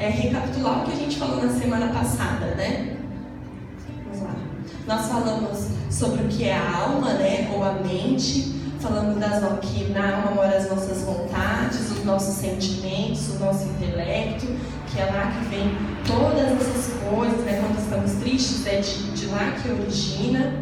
recapitular o que a gente falou na semana passada, né? Vamos lá. Nós falamos sobre o que é a alma, né? Ou a mente. Falando que na alma moram as nossas vontades, os nossos sentimentos, o nosso intelecto, que é lá que vem todas essas coisas, né? Quando estamos tristes, é de lá que origina.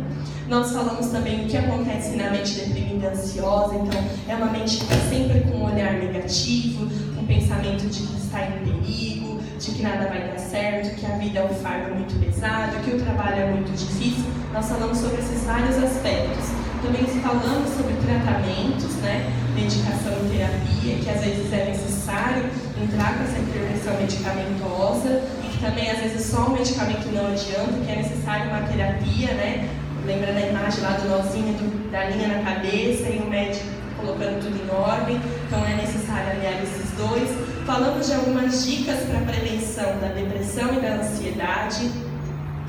Nós falamos também o que acontece na mente deprimida e ansiosa, então é uma mente que está sempre com um olhar negativo, um pensamento de que está em perigo, de que nada vai dar certo, que a vida é um fardo muito pesado, que o trabalho é muito difícil. Nós falamos sobre esses vários aspectos. Também falamos sobre tratamentos, né? Medicação e terapia, que às vezes é necessário entrar com essa intervenção medicamentosa e que também às vezes só o medicamento não adianta, que é necessário uma terapia, né? Lembra da imagem lá do nozinho da linha na cabeça e o médico colocando tudo em ordem, então é necessário aliar esses dois. Falamos de algumas dicas para a prevenção da depressão e da ansiedade,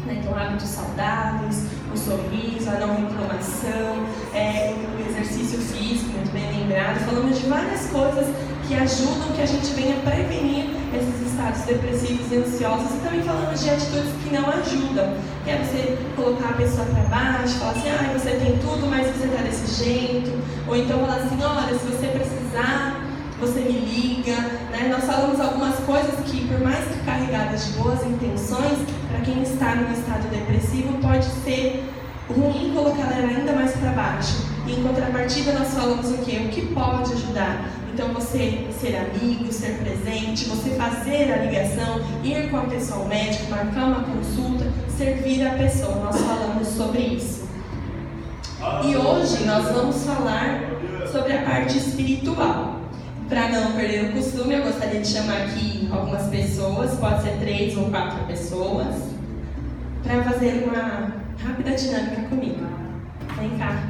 né? Então hábitos saudáveis, o sorriso, a não reclamação, o exercício físico, muito bem lembrado. Falamos de várias coisas que ajudam que a gente venha prevenir esses estados depressivos e ansiosos, e também falamos de atitudes que não ajudam, que é você colocar a pessoa para baixo, falar assim, você tem tudo, mas você está desse jeito, ou então falar assim, olha, se você precisar, você me liga, né? Nós falamos algumas coisas que, por mais que carregadas de boas intenções, para quem está num estado depressivo, pode ser ruim colocar ela ainda mais para baixo. E em contrapartida, nós falamos o quê? O que pode ajudar? Então, você ser amigo, ser presente, você fazer a ligação, ir com a pessoa ao médico, marcar uma consulta, servir a pessoa. Nós falamos sobre isso. E hoje nós vamos falar sobre a parte espiritual. Para não perder o costume, eu gostaria de chamar aqui algumas pessoas, pode ser 3 ou 4 pessoas, para fazer uma rápida dinâmica comigo. Vem cá,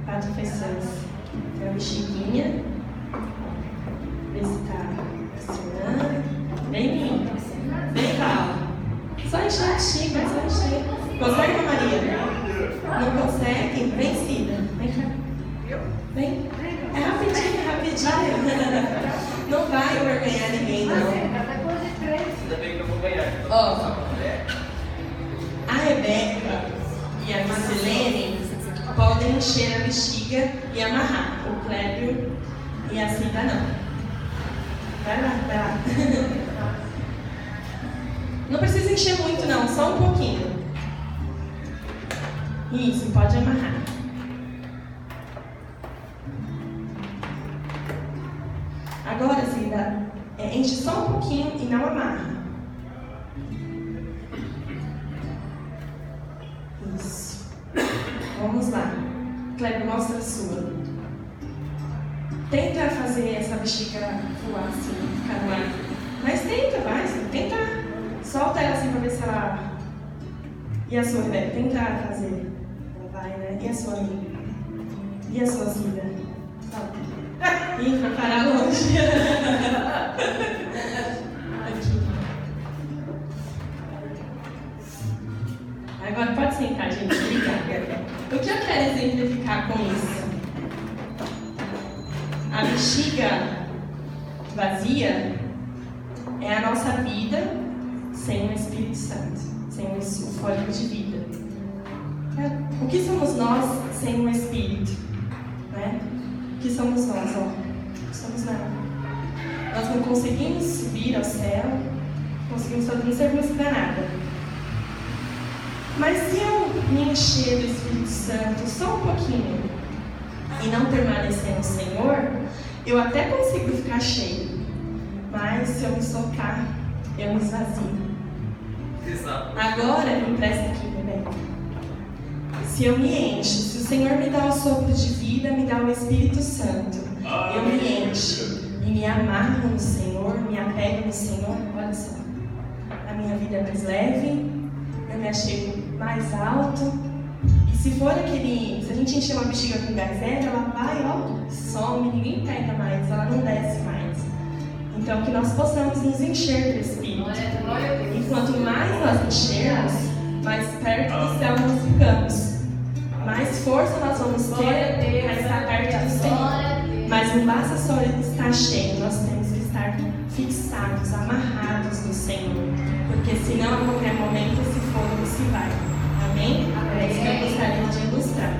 4 pessoas. Tem a bexiguinha, vê se está funcionando. Bem lindo, bem calma. Só encher a bexiga, só encher. Consegue, Maria? Não consegue? Vencida. Vem cá. Vem. É rapidinho. Não vai envergonhar ninguém, não. Ainda bem que eu vou ganhar. Ó, a Rebeca e a Marcelene podem encher a bexiga e amarrar. O Clébio e a Cida não. Vai lá. Não precisa encher muito não, só um pouquinho. Isso, pode amarrar. Agora, Cida, enche só um pouquinho e não amarra. Isso. Vamos lá. Cleber, mostra a sua. Tenta fazer essa bexiga voar assim, ficar no ar. Mas tenta. Solta ela assim pra ver se ela... E a sua, Rebeca? Tenta fazer. Ela vai, né? E a sua amiga? E a sua Cida? Solta. Ih, vai parar longe. Aqui. Agora pode sentar, gente. Obrigada. O que eu quero exemplificar com isso? A bexiga vazia é a nossa vida sem o Espírito Santo, sem o fôlego de vida. O que somos nós sem o Espírito? Né? O que somos nós? Somos nada. Nós não conseguimos subir ao céu, não servimos para nada. Mas se eu me encher do Espírito Santo só um pouquinho e não permanecer no Senhor, eu até consigo ficar cheio. Mas se eu me soltar, eu me esvazio. Exato. Agora, me empresta aqui, Rebeca. Se eu me encho, se o Senhor me dá o sopro de vida, me dá o Espírito Santo, eu me encho e me amarro no Senhor, me apego no Senhor, olha só, a minha vida é mais leve, eu me achego mais alto. E se for se a gente encher uma bexiga com gás zero, ela vai, some, ninguém pega mais, ela não desce mais. Então, que nós possamos nos encher do Espírito. E quanto mais nós enchermos, mais perto do céu nós ficamos. Mais força nós vamos ter para estar perto do Senhor. Mas não basta só estar cheio, nós temos que estar estar fixados, amarrados no Senhor, porque senão a qualquer momento esse fogo se vai. Amém? É isso que eu gostaria de ilustrar.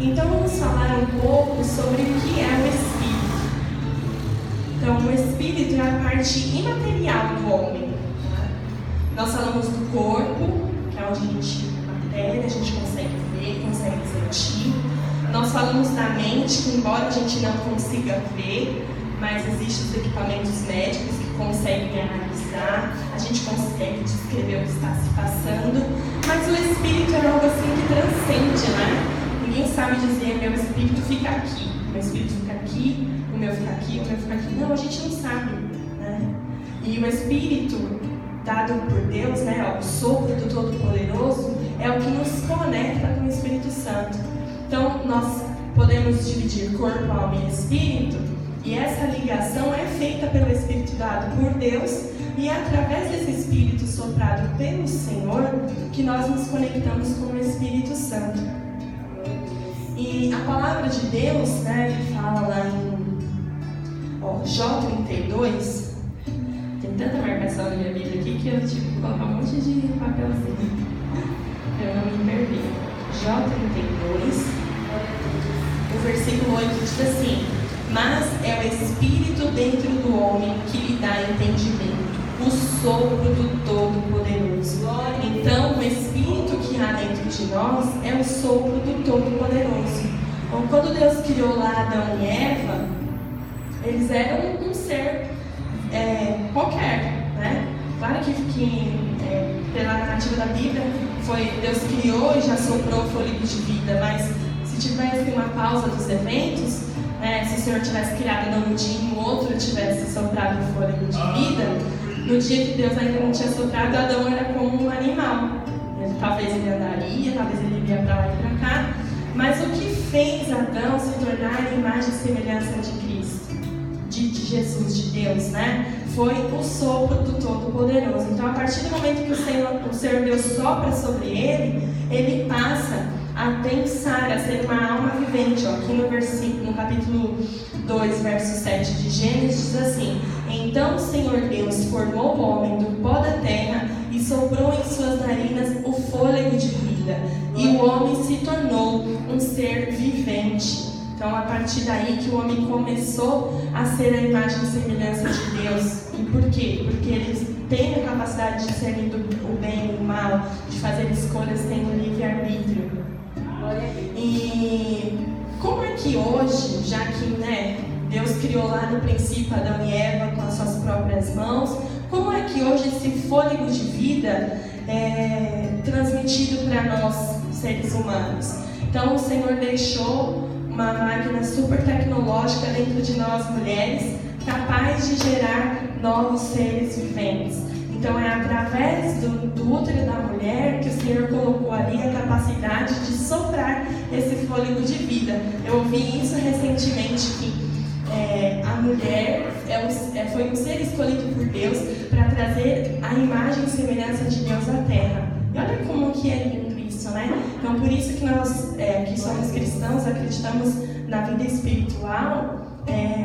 Então vamos falar um pouco sobre o que é o Espírito. Então o Espírito é a parte imaterial do homem. Nós falamos do corpo, que é onde a gente consegue ver, consegue sentir. Nós falamos da mente, que embora a gente não consiga ver, mas existem os equipamentos médicos que conseguem analisar, a gente consegue descrever o que está se passando, mas o Espírito é algo assim que transcende, né? Ninguém sabe dizer, meu espírito fica aqui, meu espírito fica aqui, o meu fica aqui, o meu fica aqui. Não, a gente não sabe, né? E o Espírito dado por Deus, né, o sopro do Todo-Poderoso, é o que nos conecta com o Espírito Santo. Então, nós podemos dividir corpo, alma e espírito, e essa ligação é feita pelo Espírito dado por Deus, e é através desse Espírito soprado pelo Senhor que nós nos conectamos com o Espírito Santo. E a palavra de Deus, né, ele fala lá em Jó 32, tem tanta marcação na minha Bíblia aqui que eu tive que colocar um monte de papelzinho para eu não me perder. Jó 32, o versículo 8 diz assim: mas é o Espírito dentro do homem que lhe dá entendimento, o sopro do Todo-Poderoso. Então, o Espírito que há dentro de nós é o sopro do Todo-Poderoso. Então, quando Deus criou lá Adão e Eva, eles eram um ser qualquer, né? Claro que pela narrativa da Bíblia, Deus criou e já soprou o fôlego de vida, mas se tivesse uma pausa dos eventos, se o Senhor tivesse criado Adão um dia e o outro tivesse soprado o fôlego de vida, no dia que Deus ainda não tinha soprado, Adão era como um animal. Talvez ele andaria, talvez ele iria para lá e para cá, mas o que fez Adão se tornar a imagem e semelhança de Cristo, de Jesus, de Deus, né? Foi o sopro do Todo-Poderoso. Então, a partir do momento que o Senhor Deus sopra sobre ele passa a pensar, a ser uma alma vivente. Aqui no capítulo 2, verso 7 de Gênesis, diz assim: então o Senhor Deus formou o homem do pó da terra e soprou em suas narinas o fôlego de vida, e o homem se tornou um ser vivente. Então, a partir daí que o homem começou a ser a imagem e semelhança de Deus. E por quê? Porque eles têm a capacidade de discernir o bem e o mal, de fazer escolhas, tendo livre-arbítrio. E como é que hoje, já que Deus criou lá no princípio Adão e Eva com as suas próprias mãos, como é que hoje esse fôlego de vida é transmitido para nós, seres humanos? Então, o Senhor deixou uma máquina super tecnológica dentro de nós, mulheres, capaz de gerar novos seres viventes. Então, é através do útero da mulher que o Senhor colocou ali a capacidade de soprar esse fôlego de vida. Eu ouvi isso recentemente, que a mulher foi um ser escolhido por Deus para trazer a imagem e semelhança de Deus à Terra. E olha como que é lindo isso, né? Então, por isso que nós, que somos cristãos, acreditamos na vida espiritual,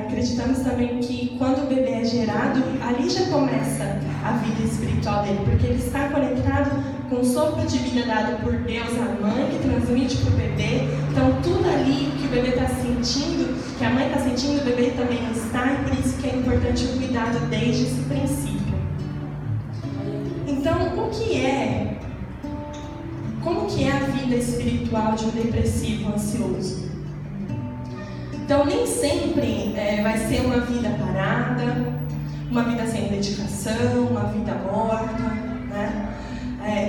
acreditamos também que quando o bebê é gerado, ali já começa a vida espiritual dele, porque ele está conectado com o sopro de vida dado por Deus à mãe, que transmite para o bebê. Então, tudo ali que o bebê está sentindo, que a mãe está sentindo, o bebê também está, e por isso que é importante o cuidado desde esse princípio. Então, como que é a vida espiritual de um depressivo ansioso? Então, nem sempre vai ser uma vida parada, uma vida sem dedicação, uma vida morta, né?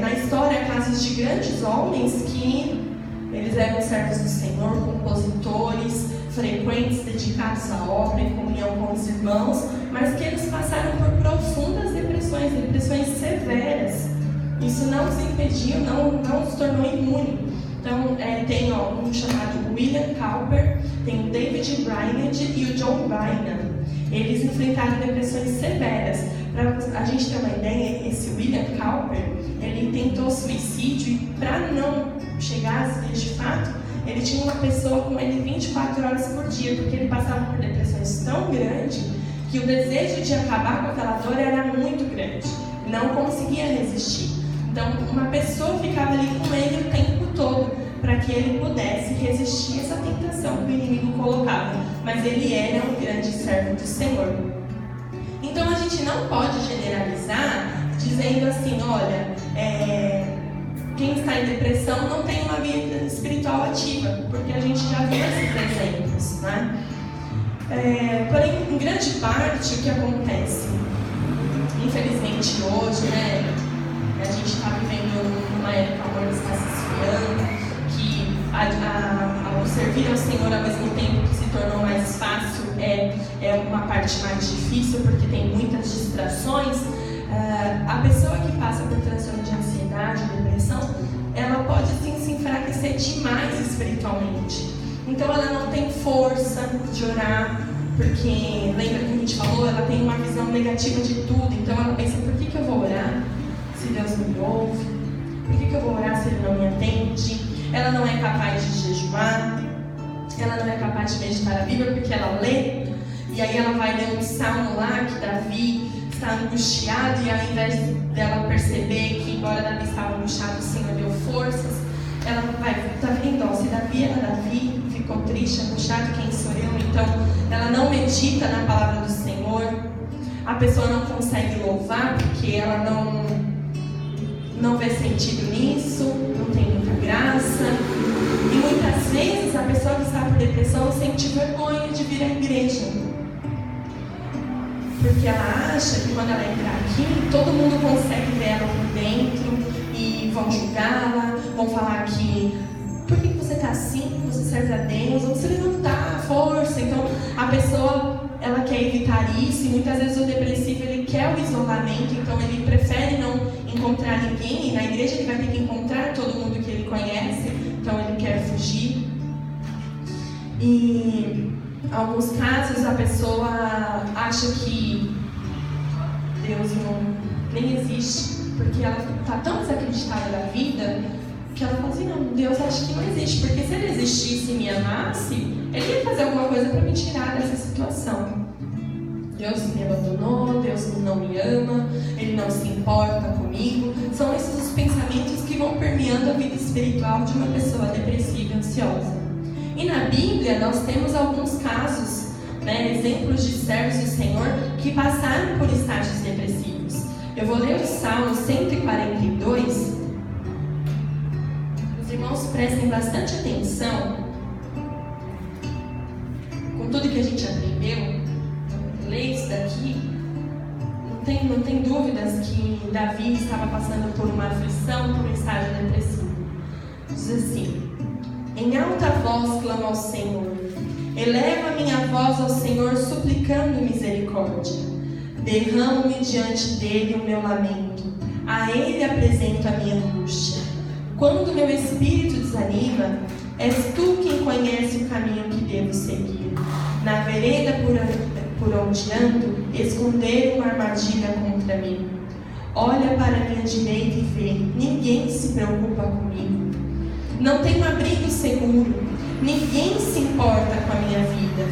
Na história, casos de grandes homens que eles eram servos do Senhor, compositores, frequentes, dedicados à obra, em comunhão com os irmãos, mas que eles passaram por profundas depressões severas. Isso não os impediu, não os tornou imune. Então, tem um chamado William Cowper, tem o David Brainerd e o John Bunyan. Eles enfrentaram depressões severas. Para a gente ter uma ideia, esse William Cowper, ele tentou suicídio, e para não chegar às vias de fato, ele tinha uma pessoa com ele 24 horas por dia, porque ele passava por depressões tão grandes que o desejo de acabar com aquela dor era muito grande. Não conseguia resistir. Então, uma pessoa ficava ali com ele o tempo todo para que ele pudesse resistir a essa tentação que o inimigo colocava. Mas ele era um grande servo do Senhor. Então, a gente não pode generalizar dizendo assim, olha, quem está em depressão não tem uma vida espiritual ativa, porque a gente já viu esses exemplos, né? Porém, em grande parte, o que acontece, infelizmente hoje, né, a gente está vivendo numa era que o amor está se esfriando, que ao servir ao Senhor ao mesmo tempo que se tornou mais fácil, é uma parte mais difícil, porque tem muitas distrações. A pessoa que passa por transtorno de ansiedade, depressão, ela pode sim se enfraquecer demais espiritualmente. Então ela não tem força de orar, porque lembra que a gente falou, ela tem uma visão negativa de tudo. Então ela pensa, por que eu vou orar se Deus não me ouve? Por que eu vou orar se Ele não me atende? Ela não é capaz de jejuar, ela não é capaz de meditar a Bíblia, porque ela lê, e aí ela vai ler um salmo lá que Davi está angustiado, e ao invés dela perceber que embora Davi estava angustiado, o Senhor deu forças, ela vai, tá vendo, ó, se Davi era Davi, ficou triste, angustiado, quem sou eu? Então, ela não medita na palavra do Senhor, a pessoa não consegue louvar, porque ela não vê sentido nisso, não tem muita graça, e muitas vezes a pessoa que está por depressão sente vergonha de vir à igreja, porque ela acha que quando ela entrar aqui, todo mundo consegue ver ela por dentro e vão julgá-la, vão falar que por que você está assim, você serve a Deus, vamos se levantar, força. Então a pessoa, ela quer evitar isso, e muitas vezes o depressivo ele quer o isolamento, então ele prefere não encontrar ninguém, e na igreja ele vai ter que encontrar todo mundo que ele conhece, então ele quer fugir. E em alguns casos a pessoa acha que Deus nem existe, porque ela está tão desacreditada da vida que ela fala assim, não, Deus acha que não existe, porque se ele existisse e me amasse, ele ia fazer alguma coisa para me tirar dessa situação. Deus me abandonou, Deus não me ama, Ele não se importa comigo. São esses os pensamentos que vão permeando a vida espiritual de uma pessoa depressiva e ansiosa. E na Bíblia nós temos alguns casos, né, exemplos de servos do Senhor que passaram por estágios depressivos. Eu vou ler o Salmo 142. Os irmãos prestem bastante atenção com tudo que a gente aprendeu. Ler isso daqui, não tem dúvidas que Davi estava passando por uma aflição, por um estágio depressivo. Diz assim: em alta voz clamo ao Senhor, eleva minha voz ao Senhor suplicando misericórdia. Derramo-me diante dele o meu lamento, a ele apresento a minha angústia. Quando meu espírito desanima, és tu quem conhece o caminho que devo seguir. Na vereda por onde ando, esconder uma armadilha contra mim. Olha para a minha direita e vê, ninguém se preocupa comigo. Não tenho abrigo seguro, ninguém se importa com a minha vida.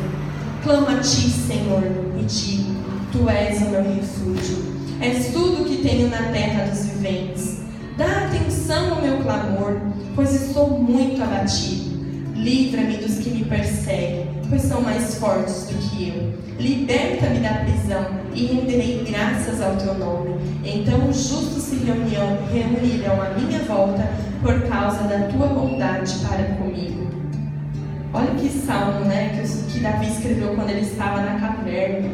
Clamo a ti, Senhor, e digo, tu és o meu refúgio. És tudo que tenho na terra dos viventes. Dá atenção ao meu clamor, pois estou muito abatido. Livra-me dos que me perseguem, pois são mais fortes do que eu. Liberta-me da prisão e renderei graças ao teu nome. Então os justos se reunirão à minha volta por causa da tua bondade para comigo. Olha que salmo, né, que Davi escreveu quando ele estava na caverna.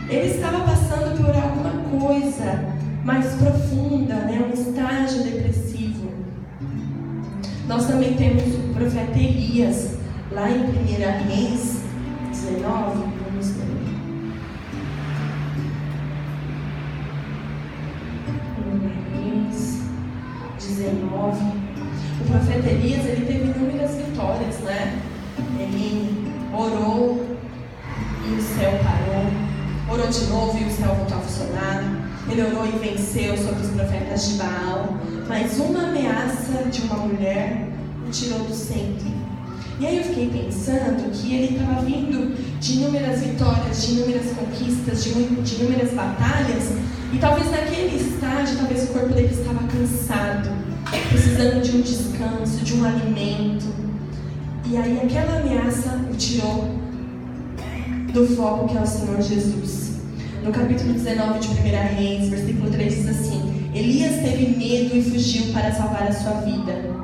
Ele estava passando por alguma coisa mais profunda, né, um estágio depressivo. Nós também temos o profeta Elias, lá em 1 Reis 19, vamos ler. 1 Reis 19. O profeta Elias, ele teve inúmeras vitórias, né? Ele orou e o céu parou. Orou de novo e o céu voltou a funcionar. Ele orou e venceu sobre os profetas de Baal. Mas uma ameaça de uma mulher o tirou do centro. E aí eu fiquei pensando que ele estava vindo de inúmeras vitórias, de inúmeras conquistas, de inúmeras batalhas, e talvez naquele estágio, talvez o corpo dele estava cansado, precisando de um descanso, de um alimento. E aí aquela ameaça o tirou do foco que é o Senhor Jesus. No capítulo 19 de 1 Reis, versículo 3 diz assim: Elias teve medo e fugiu para salvar a sua vida.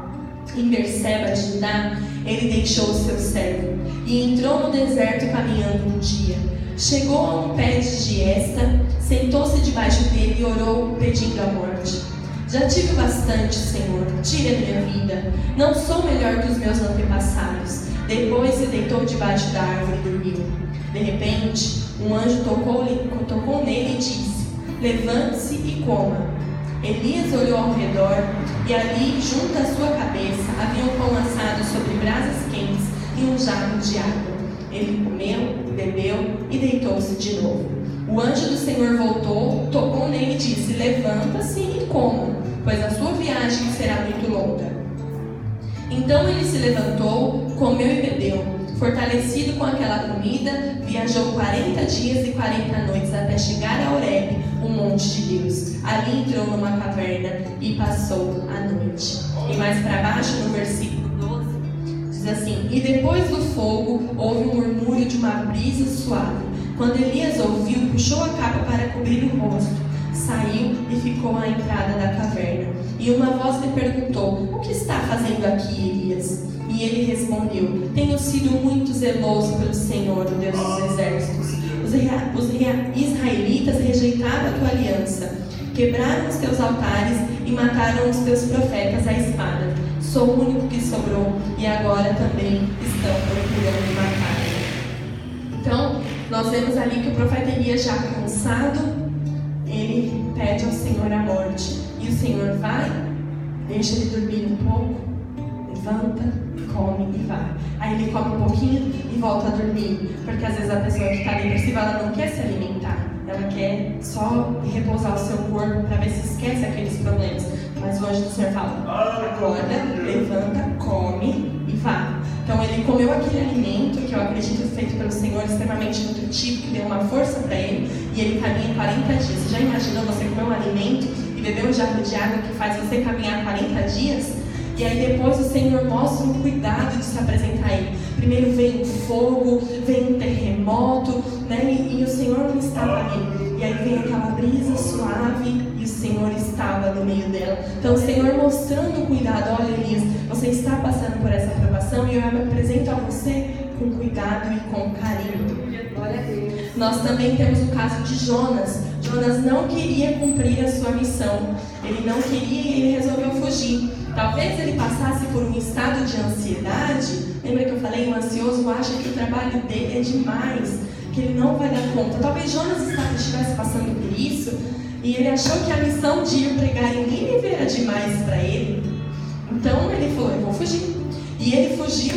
Em Berseba de Judá, ele deixou o seu servo e entrou no deserto caminhando um dia. Chegou a um pé de giesta, sentou-se debaixo dele e orou pedindo a morte. Já tive bastante, Senhor, tire a minha vida. Não sou melhor que os meus antepassados. Depois se deitou debaixo da árvore e dormiu. De repente, um anjo tocou nele e disse: Levante-se e coma. Elias olhou ao redor e ali, junto à sua cabeça, havia um pão assado sobre brasas quentes e um jarro de água. Ele comeu, bebeu e deitou-se de novo. O anjo do Senhor voltou, tocou nele e disse: Levanta-se e coma, pois a sua viagem será muito longa. Então ele se levantou, comeu e bebeu. Fortalecido com aquela comida, viajou 40 dias e 40 noites até chegar a Horebe, o monte de Deus. Ali entrou numa caverna e passou a noite. E mais para baixo, no versículo 12, diz assim: E depois do fogo houve um murmúrio de uma brisa suave. Quando Elias ouviu, puxou a capa para cobrir o rosto, saiu e ficou à entrada da caverna. E uma voz lhe perguntou: O que está fazendo aqui, Elias? E ele respondeu: Tenho sido muito zeloso pelo Senhor, o Deus dos exércitos. Os israelitas rejeitaram a tua aliança, quebraram os teus altares e mataram os teus profetas à espada. Sou o único que sobrou e agora também estão procurando matar. Então, nós vemos ali que o profeta Elias, já cansado, ele pede ao Senhor a morte. E o Senhor vai, deixa ele dormir um pouco, levanta, come e vai. Aí ele come um pouquinho e volta a dormir. Porque às vezes a pessoa que está depressiva, ela não quer se alimentar. Ela quer só repousar o seu corpo para ver se esquece aqueles problemas. Mas o anjo do Senhor fala: acorda, levanta, come e vá. Então ele comeu aquele alimento que eu acredito feito pelo Senhor, extremamente nutritivo, que deu uma força para ele, e ele caminha 40 dias. Você já imaginou você comer um alimento e beber um jarro de água que faz você caminhar 40 dias? E aí depois o Senhor mostra o cuidado de se apresentar a ele. Primeiro vem o fogo, vem um terremoto, né? E o Senhor não estava ali. E aí vem aquela brisa suave e o Senhor estava no meio dela. Então o Senhor mostrando o cuidado: olha, Elias, você está passando por essa provação e eu me apresento a você com cuidado e com carinho. Glória a Deus. Nós também temos o caso de Jonas. Jonas não queria cumprir a sua missão. Ele não queria e ele resolveu fugir. Talvez ele passasse por um estado de ansiedade. Lembra que eu falei, o ansioso acha que o trabalho dele é demais, que ele não vai dar conta. Talvez Jonas estivesse passando por isso e ele achou que a missão de ir pregar em Nínive era demais para ele. Então ele falou: eu vou fugir. E ele fugiu.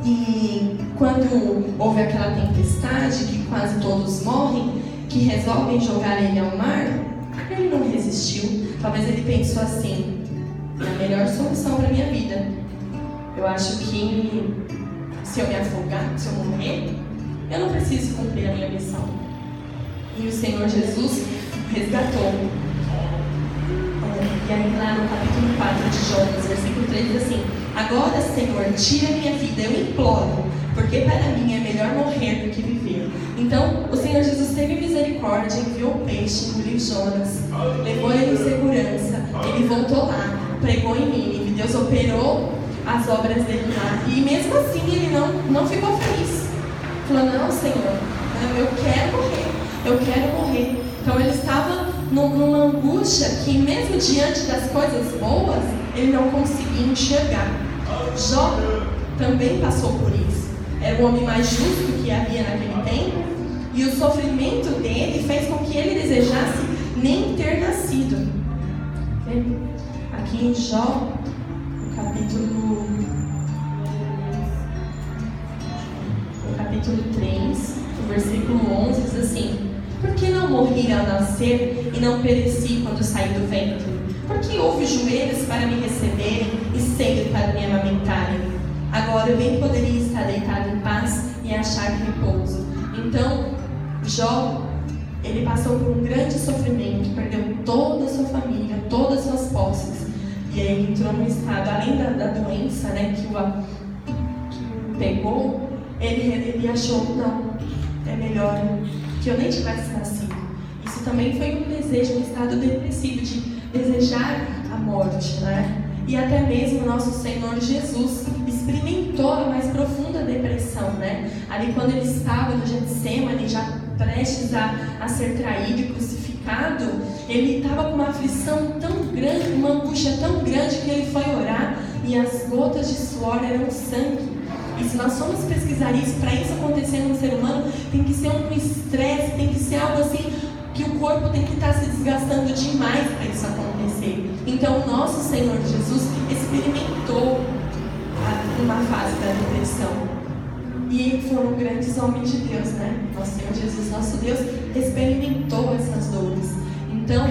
E quando houve aquela tempestade, que quase todos morrem, que resolvem jogar ele ao mar, ele não resistiu. Talvez ele pensou assim: é a melhor solução para a minha vida. Eu acho que se eu me afogar, se eu morrer, eu não preciso cumprir a minha missão. E o Senhor Jesus resgatou. E aí lá no capítulo 4 de Jonas, versículo 3 diz assim: agora, Senhor, tira a minha vida, eu imploro, porque para mim é melhor morrer do que viver. Então o Senhor Jesus teve misericórdia, enviou o peixe, engoliu Jonas, levou ele em segurança. Ele voltou lá, pregou em Nínive. Deus operou as obras dele lá. E mesmo assim ele não ficou feliz. Falou: não, Senhor, eu quero morrer. Eu quero morrer. Então ele estava numa angústia que mesmo diante das coisas boas, ele não conseguia enxergar. Jó também passou por isso. Era o homem mais justo que havia naquele tempo. E o sofrimento dele fez com que ele desejasse nem ter nascido. Aqui em Jó, no capítulo 3, o versículo 11, diz assim: por que não morri ao nascer e não pereci quando saí do ventre? Porque houve joelhos para me receberem e seios para me amamentarem. Agora eu bem poderia estar deitado em paz e achar repouso. Então, Jó, ele passou por um grande sofrimento, perdeu toda a sua família, todas as suas posses. E aí ele entrou num estado, além da doença, né, que o pegou, ele achou, não, é melhor que eu nem tivesse nascido. Isso também foi um desejo, um estado depressivo, de desejar a morte, né? E até mesmo nosso Senhor Jesus experimentou a mais profunda depressão, né? Ali quando ele estava no Getsemane, já prestes a ser traído e crucificado, ele estava com uma aflição tão grande, uma angústia tão grande, que ele foi orar e as gotas de suor eram sangue. E se nós formos pesquisar isso, para isso acontecer no ser humano, tem que ser um estresse, tem que ser algo assim, que o corpo tem que estar se desgastando demais para isso acontecer. Então, o nosso Senhor Jesus experimentou uma fase da depressão. E foram grandes homens de Deus, né? Nosso Senhor Jesus, nosso Deus, experimentou essas dores. Então,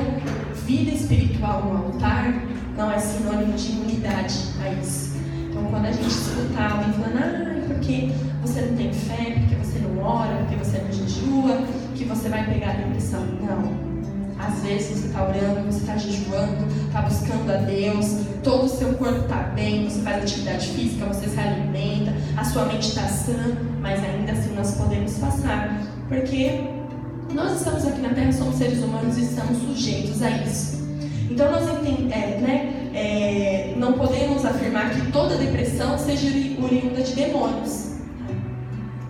vida espiritual no altar não é sinônimo de imunidade a isso. Então, quando a gente escuta alguém falando, porque você não tem fé, porque você não ora, porque você não jejua, que você vai pegar depressão. Não. Às vezes você está orando, você está jejuando, está buscando a Deus, todo o seu corpo está bem, você faz atividade física, você se alimenta, a sua mente está sã, mas ainda assim nós podemos passar, porque nós estamos aqui na Terra, somos seres humanos e estamos sujeitos a isso. Então nós não podemos afirmar que toda depressão seja oriunda de demônios.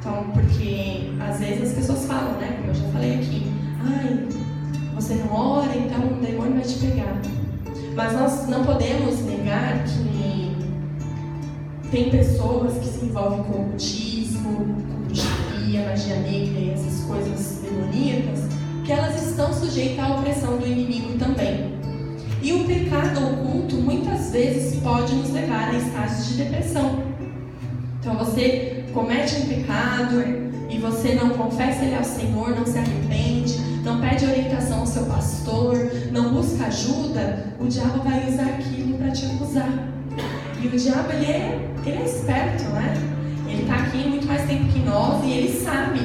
Então, porque às vezes as pessoas falam, né, como eu já falei aqui, você não ora, então o demônio vai te pegar. Mas nós não podemos negar que tem pessoas que se envolvem com ocultismo, com bruxaria, magia negra e essas coisas demoníacas, que elas estão sujeitas à opressão do inimigo também. E o pecado oculto muitas vezes pode nos levar a estágios de depressão. Então você comete um pecado e você não confessa ele ao Senhor, não se arrepende, não pede orientação ao seu pastor, não busca ajuda, o diabo vai usar aquilo para te acusar. E o diabo, ele é esperto, né? Ele está aqui muito mais tempo que nós e ele sabe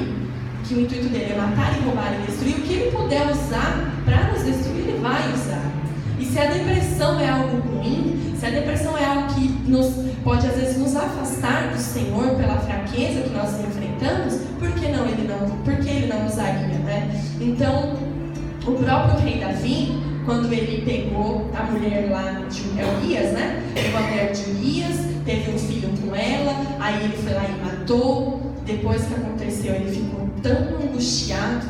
que o intuito dele é matar e roubar e destruir. O que ele puder usar para nos destruir, ele vai usar. E se a depressão é algo ruim, se a depressão é algo que pode às vezes nos afastar do Senhor pela fraqueza que nós enfrentamos, por que ele não usaria, né? Então, o próprio rei Davi, quando ele pegou a mulher lá de Urias, né? Pegou a mulher de Urias, teve um filho com ela, aí ele foi lá e matou. Depois que aconteceu, ele ficou tão angustiado,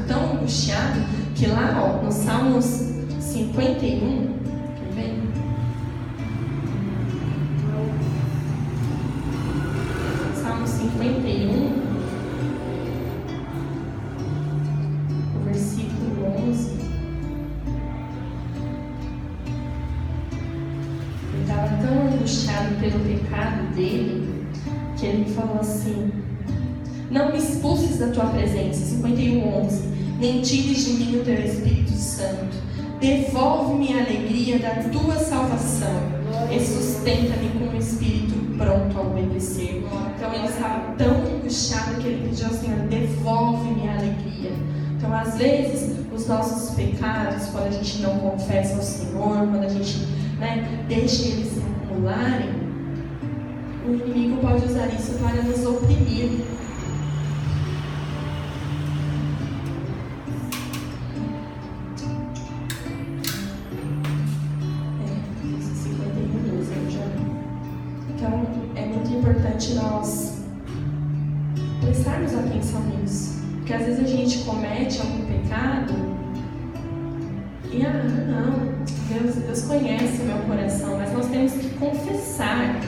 que lá, no Salmos 51, quer ver? Salmo 51, o versículo 11. Ele estava tão angustiado pelo pecado dele, que ele falou assim: não me expulses da tua presença, 51:11, nem tires de mim o teu Espírito Santo. Devolve-me a alegria da tua salvação e sustenta-me com um espírito pronto a obedecer. Então ele estava tão angustiado que ele pediu ao Senhor: devolve-me a alegria. Então às vezes os nossos pecados, quando a gente não confessa ao Senhor, quando a gente deixa eles se acumularem, o inimigo pode usar isso para nos oprimir. Então é muito importante nós prestarmos atenção nisso, porque às vezes a gente comete algum pecado e não, Deus conhece o meu coração, mas nós temos que confessar,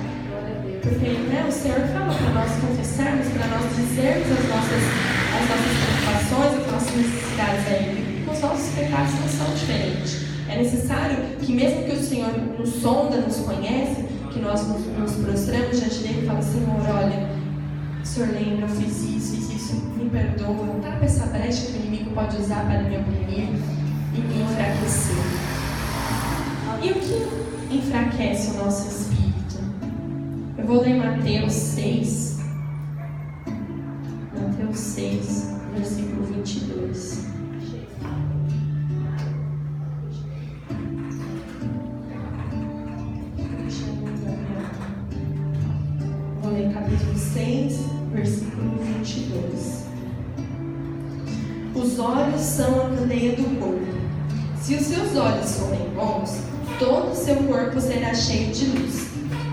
porque o Senhor fala para nós confessarmos, para nós dizermos as nossas preocupações, as nossas necessidades a Ele, porque os nossos pecados não são diferentes. É necessário que, mesmo que o Senhor nos sonda, nos conhece, que nós nos prostramos diante dele e falamos: Senhor, olha, o Senhor lembra, eu fiz isso, me perdoa, tapa essa brecha que o inimigo pode usar para me oprimir e me enfraquecer. E o que enfraquece o nosso espírito? Eu vou ler Mateus 6. Mateus 6, versículo 22. Vou ler capítulo 6, versículo 22. Os olhos são a candeia do corpo. Se os seus olhos forem bons, todo o seu corpo será cheio de luz.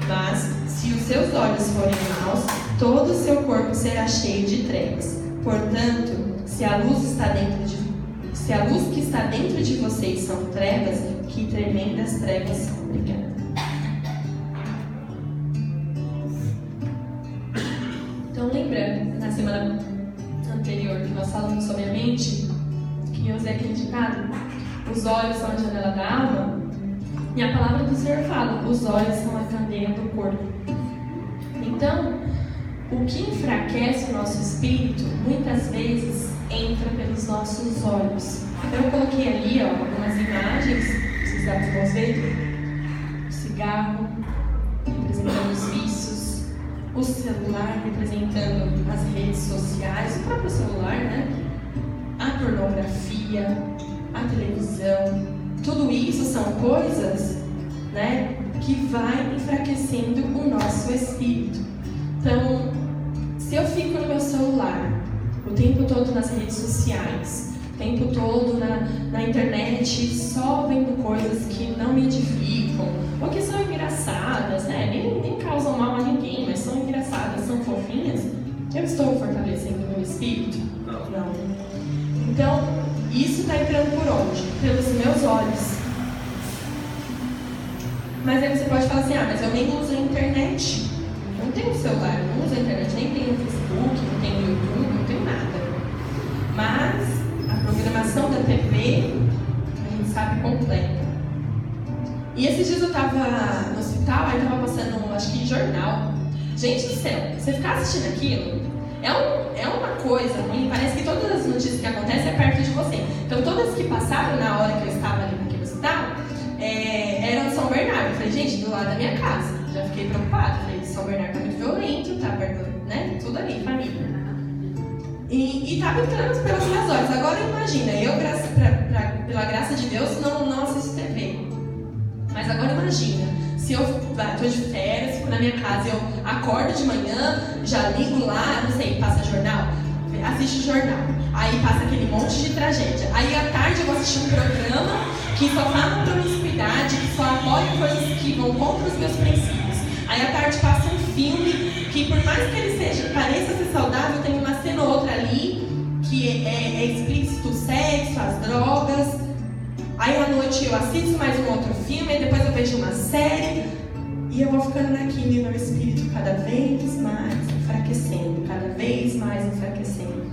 Mas, se os seus olhos forem maus, todo o seu corpo será cheio de trevas. Portanto, se a luz que está dentro de vocês são trevas, que tremendas trevas são. Obrigada. Então, lembrando, na semana anterior que nós falamos sobre a mente, que eu usei aquele ditado, os olhos são a janela da alma, e a palavra do Senhor fala, os olhos são a candeia do corpo. Então, o que enfraquece o nosso espírito, muitas vezes, entra pelos nossos olhos. Eu coloquei ali algumas imagens, vocês vão ver, o cigarro, representando os vícios, o celular representando as redes sociais, o próprio celular, né? A pornografia, a televisão, tudo isso são coisas, né, que vai enfraquecendo o nosso espírito. Então, se eu fico no meu celular o tempo todo nas redes sociais, o tempo todo na internet, só vendo coisas que não me edificam, ou que são engraçadas, né, nem causam mal a ninguém, mas são engraçadas, são fofinhas, eu estou fortalecendo o meu espírito? Não. Então, isso está entrando por onde? Pelos meus olhos. Mas aí você pode falar assim, mas eu nem uso a internet. Eu não tenho celular, eu não uso a internet, nem tenho Facebook, não tenho YouTube, não tenho nada. Mas a programação da TV, a gente sabe, completa. E esses dias eu estava no hospital, aí estava passando, acho que jornal. Gente do céu, você ficar assistindo aquilo, é uma coisa ruim, parece que todas as notícias que acontecem é perto de você. Então, todas que passaram na hora que eu estava ali naquele hospital, eram de São Bernardo. Eu falei, gente, do lado da minha casa. Já fiquei preocupada. Falei, São Bernardo tá muito violento, tá perto, né? Tudo ali, família. E estava entrando pelos meus olhos. Agora imagina, eu, pela graça de Deus, não assisto TV. Mas agora imagina, se eu estou de férias, fico na minha casa, eu acordo de manhã, já ligo lá, não sei, passa jornal, assisto o jornal, aí passa aquele monte de tragédia. Aí à tarde eu vou assistir um programa que só fala promiscuidade, que só apoia coisas que vão contra os meus princípios. Aí à tarde passa um filme que, por mais que ele pareça ser saudável, tem uma cena ou outra ali que é explícito, sexo, as drogas. Aí à noite eu assisto mais um outro filme, aí depois eu vejo uma série e eu vou ficando naquilo e meu espírito cada vez mais enfraquecendo, cada vez mais enfraquecendo.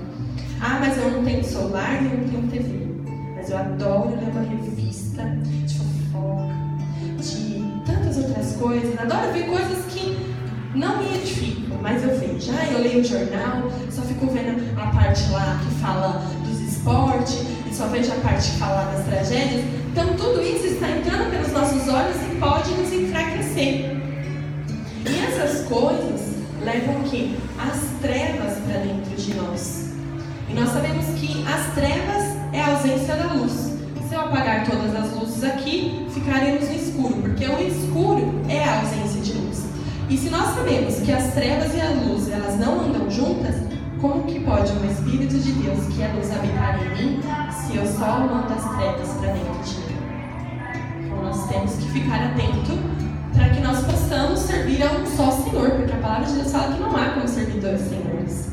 Mas eu não tenho celular e eu não tenho TV. Mas eu adoro ler revista de fofoca, de tantas outras coisas. Adoro ver coisas que não me edificam, mas eu vejo. Eu leio o jornal, só fico vendo a parte lá que fala dos esportes, e só vejo a parte que fala das tragédias. Então tudo isso está entrando pelos nossos olhos e pode nos enfraquecer. E essas coisas levam o quê? As trevas para dentro de nós. E nós sabemos que as trevas é a ausência da luz. Se eu apagar todas as luzes aqui, ficaremos no escuro, porque o escuro é a ausência de luz. E se nós sabemos que as trevas e a luz, elas não andam juntas, como que pode um Espírito de Deus, que é luz, habitar em mim, se eu só mando as trevas para dentro de mim? Então nós temos que ficar atento para que nós possamos servir a um só Senhor, porque a palavra de Deus fala que não há como servir dois senhores.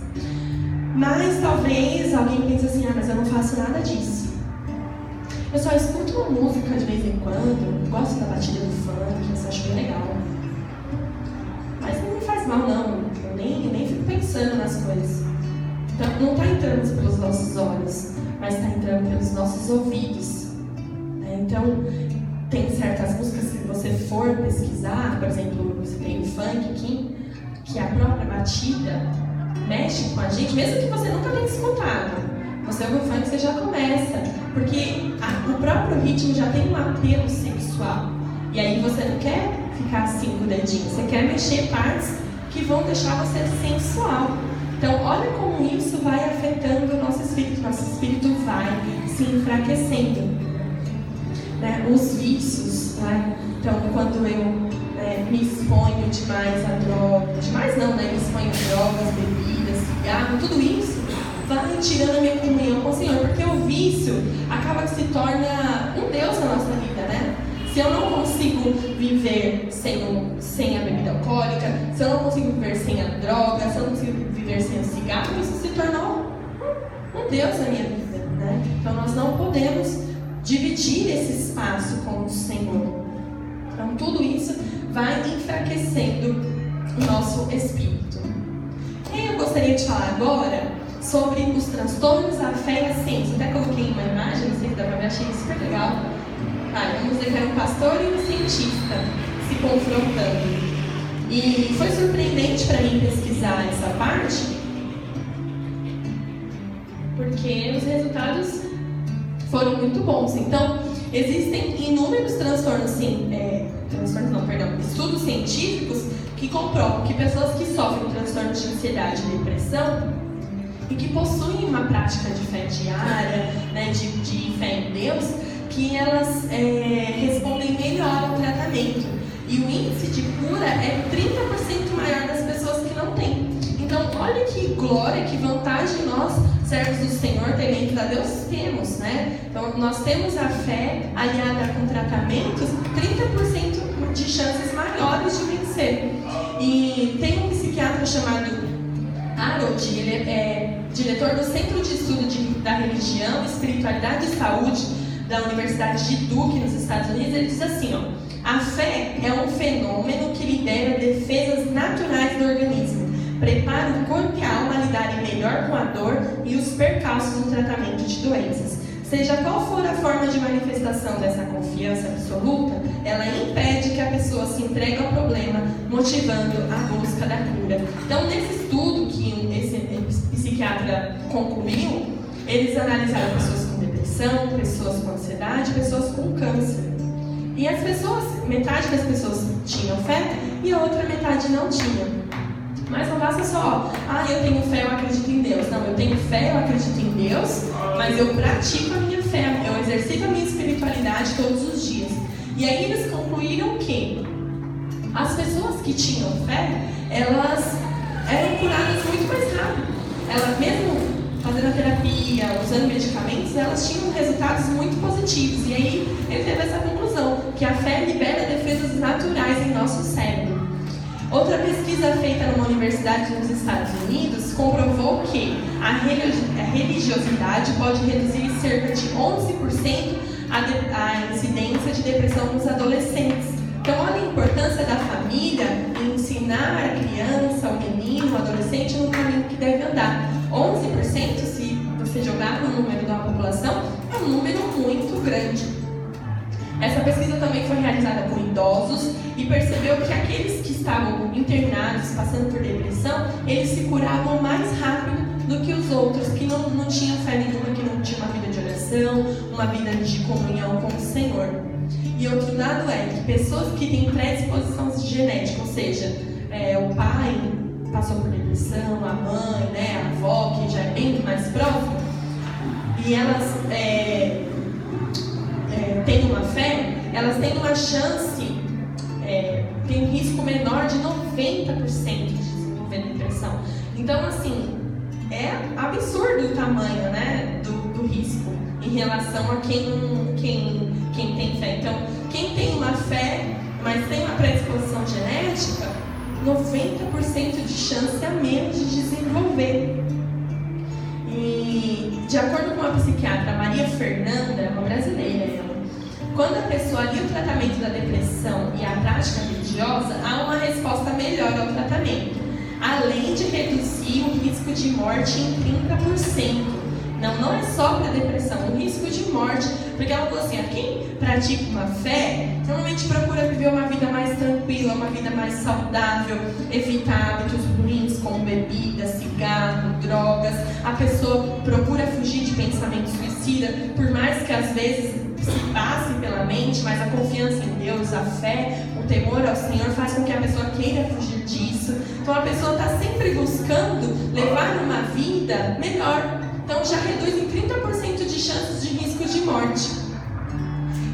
Mas talvez alguém pense assim, mas eu não faço nada disso. Eu só escuto uma música de vez em quando, gosto da batida do funk, isso eu acho bem legal. Mas não me faz mal não, eu nem fico pensando nas coisas. Então não está entrando pelos nossos olhos, mas está entrando pelos nossos ouvidos. Então tem certas músicas, se você for pesquisar, por exemplo, você tem o funk aqui, que a própria batida mexe com a gente, mesmo que você nunca tenha escutado. Você ouve o funk, você já começa, porque o próprio ritmo já tem um apelo sexual. E aí você não quer ficar assim com o dedinho, você quer mexer partes que vão deixar você sensual. Então, olha como isso vai afetando o nosso espírito vai se enfraquecendo. Né? Os vícios, né? Então, quando eu me exponho demais a drogas, demais não, né? Me exponho a drogas, bebidas, cigarro, tudo isso vai tirando a minha comunhão com o Senhor, porque o vício acaba que se torna um Deus na nossa vida, né? Se eu não consigo viver sem a bebida alcoólica, se eu não consigo viver sem a droga, se eu não consigo viver sem o cigarro, isso se tornou um Deus na minha vida, né? Então nós não podemos dividir esse espaço com o Senhor. Então tudo isso vai enfraquecendo o nosso espírito. E eu gostaria de falar agora sobre os transtornos, a fé e a ciência. Até coloquei uma imagem, não sei se dá pra ver, achei super legal. Vamos dizer que era um pastor e um cientista se confrontando. E foi surpreendente para mim pesquisar essa parte, porque os resultados foram muito bons. Então, existem inúmeros estudos científicos que comprovam que pessoas que sofrem transtornos de ansiedade e depressão e que possuem uma prática de fé diária, né, de fé em Deus, que elas respondem melhor ao tratamento. E o índice de cura é 30% maior das pessoas que não têm. Então, olha que glória, que vantagem nós, servos do Senhor, tementes a Deus, temos, né? Então, nós temos a fé aliada com tratamentos, 30% de chances maiores de vencer. E tem um psiquiatra chamado Harold, ele é diretor do Centro de Estudo da Religião, Espiritualidade e Saúde da Universidade de Duke, nos Estados Unidos. Ele diz assim, a fé é um fenômeno que libera defesas naturais do organismo, prepara o corpo e a alma a lidarem melhor com a dor e os percalços no tratamento de doenças. Seja qual for a forma de manifestação dessa confiança absoluta, ela impede que a pessoa se entregue ao problema, motivando a busca da cura. Então, nesse estudo que esse psiquiatra concluiu, eles analisaram pessoas com depressão, pessoas com ansiedade, pessoas com câncer. E as pessoas, metade das pessoas tinham fé e a outra metade não tinha. Mas não basta só, eu tenho fé, eu acredito em Deus. Não, eu tenho fé, eu acredito em Deus, mas eu pratico a minha fé, eu exercito a minha espiritualidade todos os dias. E aí eles concluíram que as pessoas que tinham fé, elas eram curadas muito mais rápido. Elas mesmo fazendo a terapia, usando medicamentos, elas tinham resultados muito positivos. E aí ele teve essa conclusão, que a fé libera defesas naturais em nosso cérebro. Outra pesquisa feita numa universidade nos Estados Unidos comprovou que a religiosidade pode reduzir cerca de 11% a incidência de depressão nos adolescentes. Então, olha a importância da família em ensinar a criança, o menino, o adolescente no caminho que deve andar. 11%, se você jogar no número da população, é um número muito grande. Essa pesquisa também foi realizada com idosos e percebeu que aqueles que estavam internados, passando por depressão, eles se curavam mais rápido do que os outros, que não tinham fé nenhuma, que não tinham uma vida de oração, uma vida de comunhão com o Senhor. E outro dado é que pessoas que têm predisposição genética, ou seja, o pai passou por depressão, a mãe, né, a avó, que já é bem mais próxima, e elas têm uma fé, elas têm uma chance, tem um risco menor de 90% de desenvolver depressão. Então, assim, é absurdo o tamanho, né, do risco em relação a quem tem fé. Então, quem tem uma fé, mas tem uma predisposição genética, 90% de chance a menos de desenvolver. E, de acordo com a psiquiatra Maria Fernanda, uma brasileira, quando a pessoa alia o tratamento da depressão e a prática religiosa, há uma resposta melhor ao tratamento, além de reduzir o risco de morte em 30%. Não é só para a depressão, o risco de morte, porque ela falou assim, quem pratica uma fé, normalmente procura viver uma vida mais tranquila, uma vida mais saudável, evitar hábitos ruins como bebida, cigarro, drogas. A pessoa procura fugir de pensamentos suicidas, fortalecida, por mais que às vezes se passe pela mente, mas a confiança em Deus, a fé, o temor ao Senhor faz com que a pessoa queira fugir disso. Então a pessoa está sempre buscando levar uma vida melhor. Então já reduz em 30% de chances de risco de morte.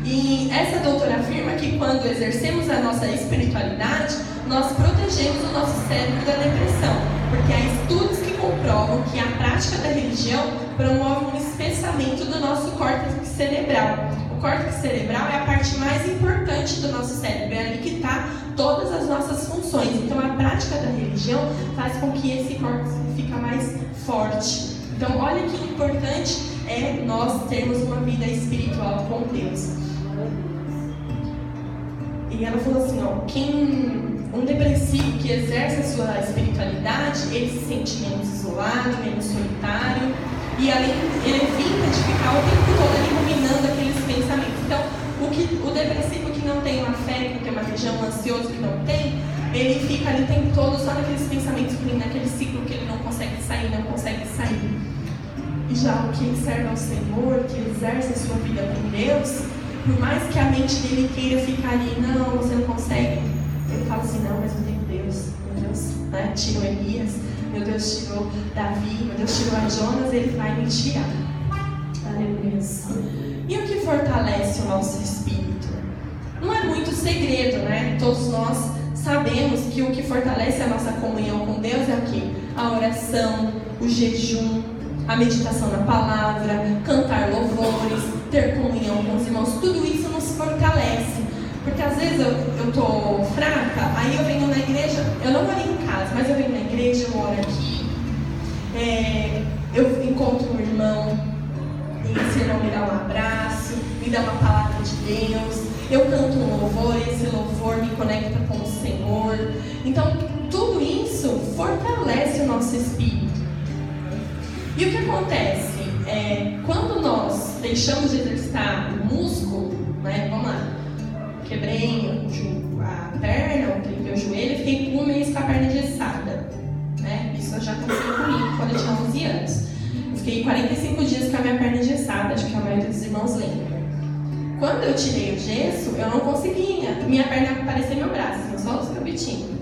E essa doutora afirma que quando exercemos a nossa espiritualidade, nós protegemos o nosso cérebro da depressão, porque há estudos que comprovam que a prática da religião promove um espessamento do nosso córtex cerebral. O córtex cerebral é a parte mais importante do nosso cérebro, é ali que está todas as nossas funções. Então a prática da religião faz com que esse córtex fique mais forte. Então olha que importante é nós termos uma vida espiritual com Deus. E ela falou assim, um depressivo que exerce a sua espiritualidade, ele se sente menos isolado, menos solitário, e além, ele evita de ficar o tempo todo ali ruminando aqueles pensamentos. Então, o depressivo que não tem uma fé, que não tem uma religião, o ansioso que não tem, ele fica ali o tempo todo só naqueles pensamentos, naquele ciclo que ele não consegue sair. E já o que serve ao Senhor, que exerce a sua vida com Deus, por mais que a mente dele queira ficar ali, não, você não consegue, ele fala assim, não, mas eu tenho Deus, meu Deus, né? Tirou Elias, meu Deus tirou Davi, meu Deus tirou a Jonas, ele vai me tirar. Aleluia. E o que fortalece o nosso espírito? Não é muito segredo, né? Todos nós sabemos que o que fortalece a nossa comunhão com Deus é o quê? A oração, o jejum, a meditação na palavra, cantar louvores, ter comunhão com os irmãos, tudo isso nos fortalece. Porque às vezes eu tô fraca, aí eu venho na igreja, eu não oro em casa, mas eu venho na igreja, eu oro aqui, eu encontro um irmão, e esse irmão me dá um abraço, me dá uma palavra de Deus, eu canto um louvor, e esse louvor me conecta com o Senhor. Então tudo isso fortalece o nosso espírito. E o que acontece? Quando nós deixamos de exercitar o músculo, né? Vamos lá, quebrei a perna, quebrei o joelho, fiquei com 1 mês com a perna engessada, né? Isso já aconteceu comigo quando eu tinha 11 anos. Eu fiquei 45 dias com a minha perna engessada, acho que a maioria dos irmãos lembra. Quando eu tirei o gesso, eu não conseguia, minha perna parecia meu braço, só os cabetinhos.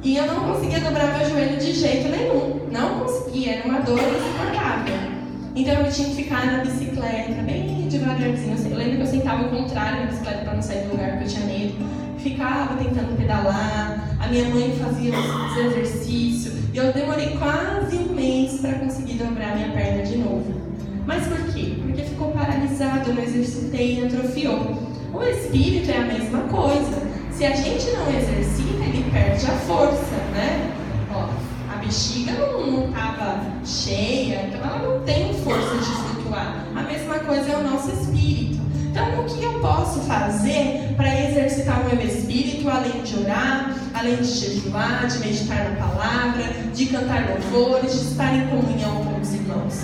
E eu não conseguia dobrar meu joelho de jeito nenhum. Não conseguia, era uma dor insuportável. Então eu tinha que ficar na bicicleta, bem devagarzinho. Eu lembro que eu sentava ao contrário na bicicleta para não sair do lugar, porque eu tinha medo. Ficava tentando pedalar, a minha mãe fazia os exercícios. E eu demorei quase 1 mês para conseguir dobrar minha perna de novo. Mas por quê? Porque ficou paralisado, eu não exercitei e atrofiou. O espírito é a mesma coisa. Se a gente não exercita, ele perde a força, né? Ó, a bexiga não estava cheia, então ela não tem força de flutuar. A mesma coisa é o nosso espírito. Então, o que eu posso fazer para exercitar o meu espírito, além de orar, além de jejuar, de meditar na palavra, de cantar louvores, de estar em comunhão com os irmãos?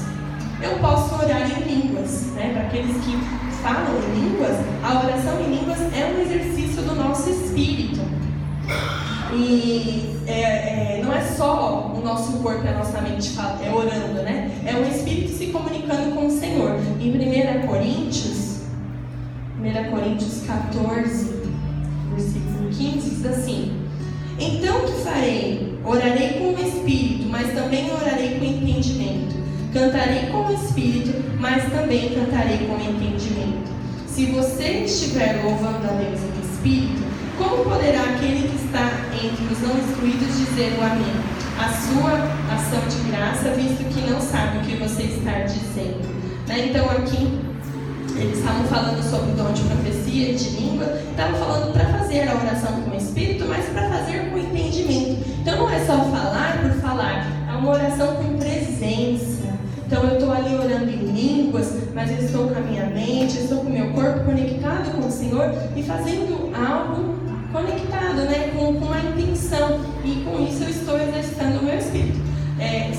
Eu posso orar em línguas, né? Para aqueles que falam em línguas, a oração em línguas é um exercício do nosso espírito. E não é só o nosso corpo e a nossa mente orando, né? É o espírito se comunicando com o Senhor. Em 1 Coríntios 14, versículo 15, diz assim: então o que farei? Orarei com o espírito, mas também orarei com entendimento. Cantarei com o espírito, mas também cantarei com entendimento. Se você estiver louvando a Deus em espírito, como poderá aquele que está entre os não instruídos dizer o amém? A sua ação de graça, visto que não sabe o que você está dizendo. Né? Então aqui eles estavam falando sobre o dom de profecia e de língua, estavam falando para fazer a oração com o espírito, mas para fazer com entendimento. Então não é só falar por falar, é uma oração com presença. Então eu estou ali orando em línguas, mas eu estou com a minha mente, eu estou com o meu corpo conectado com o Senhor e fazendo algo conectado, né, com uma intenção. E com isso eu estou exercitando o meu espírito.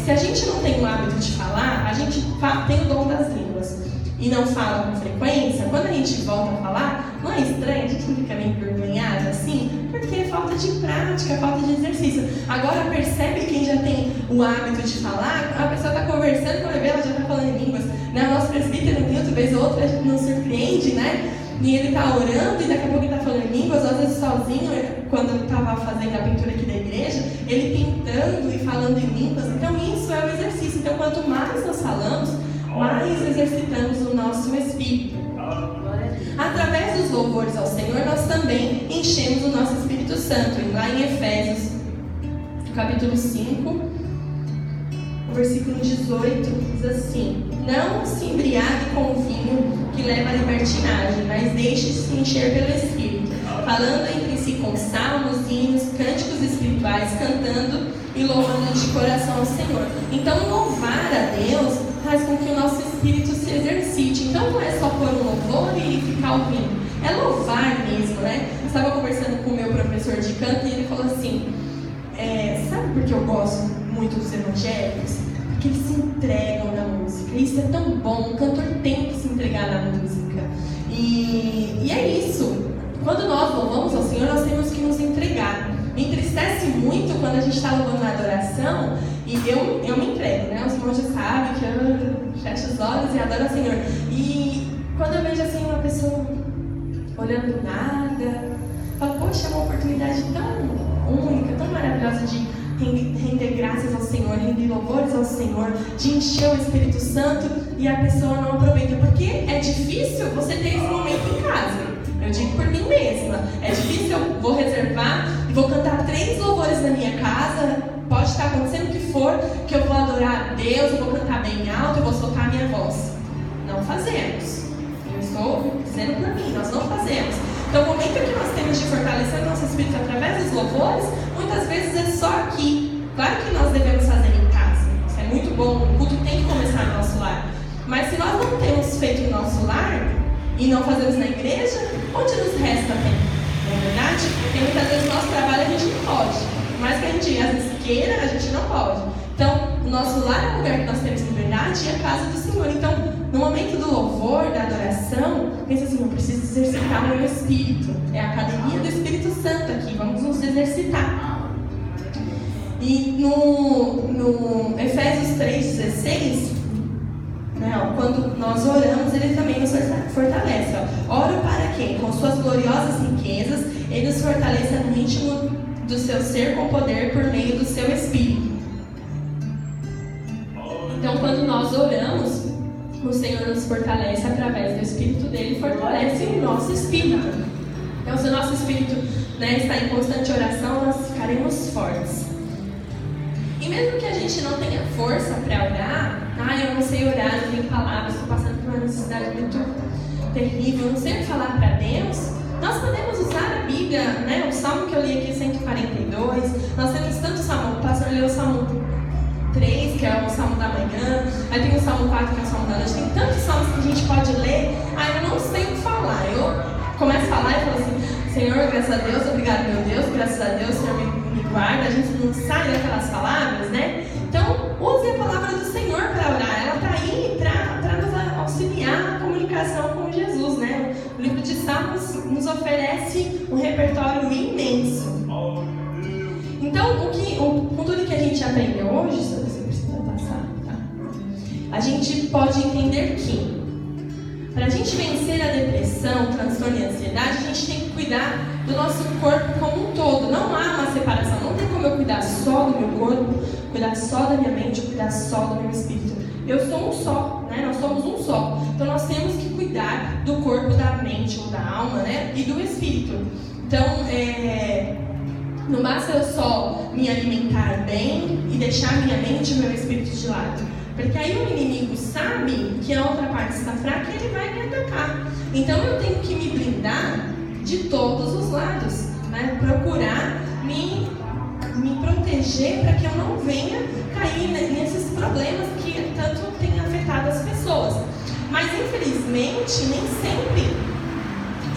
Se a gente não tem o hábito de falar, a gente tem o dom das línguas e não fala com frequência, quando a gente volta a falar, não é estranho? A gente não fica meio envergonhado assim? Porque é falta de prática, falta de exercício. Agora percebe quem já tem o hábito de falar, a pessoa está conversando, quando vê, ela já está falando em línguas. Né? O nosso presbítero, muitas vezes ou outra, a gente nos surpreende, né? E ele está orando e daqui a pouco ele está falando em línguas, às vezes sozinho, quando ele estava fazendo a pintura aqui da igreja, ele pintando e falando em línguas. Então isso é um exercício. Então quanto mais nós falamos, mais exercitamos o nosso espírito. Através dos louvores ao Senhor, nós também enchemos o nosso Espírito Santo. E lá em Efésios, capítulo 5, o versículo 18, diz assim: não se embriague com o vinho que leva à libertinagem, mas deixe-se encher pelo Espírito, falando entre si com salmos, hinos, cânticos espirituais, cantando e louvando de coração ao Senhor. Então, louvar a Deus faz com que o nosso espírito se exercite. Então, não é só pôr um louvor e ficar ouvindo, é louvar mesmo, né? Eu estava conversando com o meu professor de canto e ele falou assim: sabe por que eu gosto muito dos evangélicos? Porque eles se entregam na música. Isso é tão bom, o cantor tem que se entregar na música. E é isso. Quando nós louvamos ao Senhor, nós temos que nos entregar. Me entristece muito quando a gente está louvando na adoração e eu me entrego, né? Os irmãos já sabem que eu fecho os olhos e adoro ao Senhor. E quando eu vejo assim uma pessoa olhando nada, eu falo, poxa, é uma oportunidade tão única, tão maravilhosa de render graças ao Senhor, render louvores ao Senhor, de encher o Espírito Santo, e a pessoa não aproveita, porque é difícil você ter esse momento em casa. Eu digo por mim mesma, é difícil, eu vou reservar e vou cantar 3 louvores na minha casa, pode estar acontecendo o que for, que eu vou adorar a Deus, eu vou cantar bem alto, eu vou soltar a minha voz. Não fazemos. Eu estou dizendo por mim, nós não fazemos. Então, o momento que nós temos de fortalecer o nosso espírito através dos louvores, muitas vezes é só aqui. Claro que nós devemos fazer em casa. Isso é muito bom. O culto tem que começar no nosso lar. Mas se nós não temos feito no nosso lar e não fazemos na igreja, onde nos resta tempo? Não é verdade? Porque muitas vezes o nosso trabalho a gente não pode. Por mais que a gente às vezes queira, a gente não pode. Então, o nosso lar é o lugar que nós temos liberdade e a casa do Senhor. Então, no momento do louvor, da adoração, pensa assim: eu preciso exercitar o meu espírito. É a academia do Espírito Santo aqui. Vamos nos exercitar. E no Efésios 3,16, né, quando nós oramos, ele também nos fortalece. Oro para quem, com suas gloriosas riquezas, ele nos fortaleça no íntimo do seu ser com poder por meio do seu Espírito. Então, quando nós oramos, o Senhor nos fortalece através do Espírito dele, fortalece o nosso espírito. Então, se o nosso espírito, né, está em constante oração, nós ficaremos fortes. E mesmo que a gente não tenha força para orar, eu não sei orar, não tenho palavras, estou passando por uma necessidade muito terrível, não sei o que falar para Deus, nós podemos usar a Bíblia, né? O Salmo que eu li aqui, 142, nós temos tanto Salmo, o pastor leu o Salmo 3, que é o Salmo da manhã, aí tem o Salmo 4, que é o Salmo da noite, tem tantos salmos que a gente pode ler, eu não sei o que falar, eu começo a falar e falo assim: Senhor, graças a Deus, obrigado meu Deus, graças a Deus, Senhor me guarda, a gente não sai daquelas palavras, né? Então, use a palavra do Senhor para orar, ela está aí para nos auxiliar na comunicação com Jesus, né? O livro de Salmos nos oferece um repertório imenso. Então, com tudo que a gente aprendeu hoje, se você precisa passar, tá? A gente pode entender que, para a gente vencer a depressão, o transtorno e a ansiedade, a gente tem que cuidar do nosso corpo como um todo. Não há uma separação. Não tem como eu cuidar só do meu corpo, cuidar só da minha mente, cuidar só do meu espírito. Eu sou um só, né? Nós somos um só. Então nós temos que cuidar do corpo, da mente ou da alma, né? E do espírito. Então, não basta eu só me alimentar bem e deixar minha mente e meu espírito de lado. Porque aí o inimigo sabe que a outra parte está fraca e ele vai me atacar. Então eu tenho que me blindar de todos os lados, né? Procurar me proteger para que eu não venha cair nesses problemas que tanto têm afetado as pessoas. Mas infelizmente nem sempre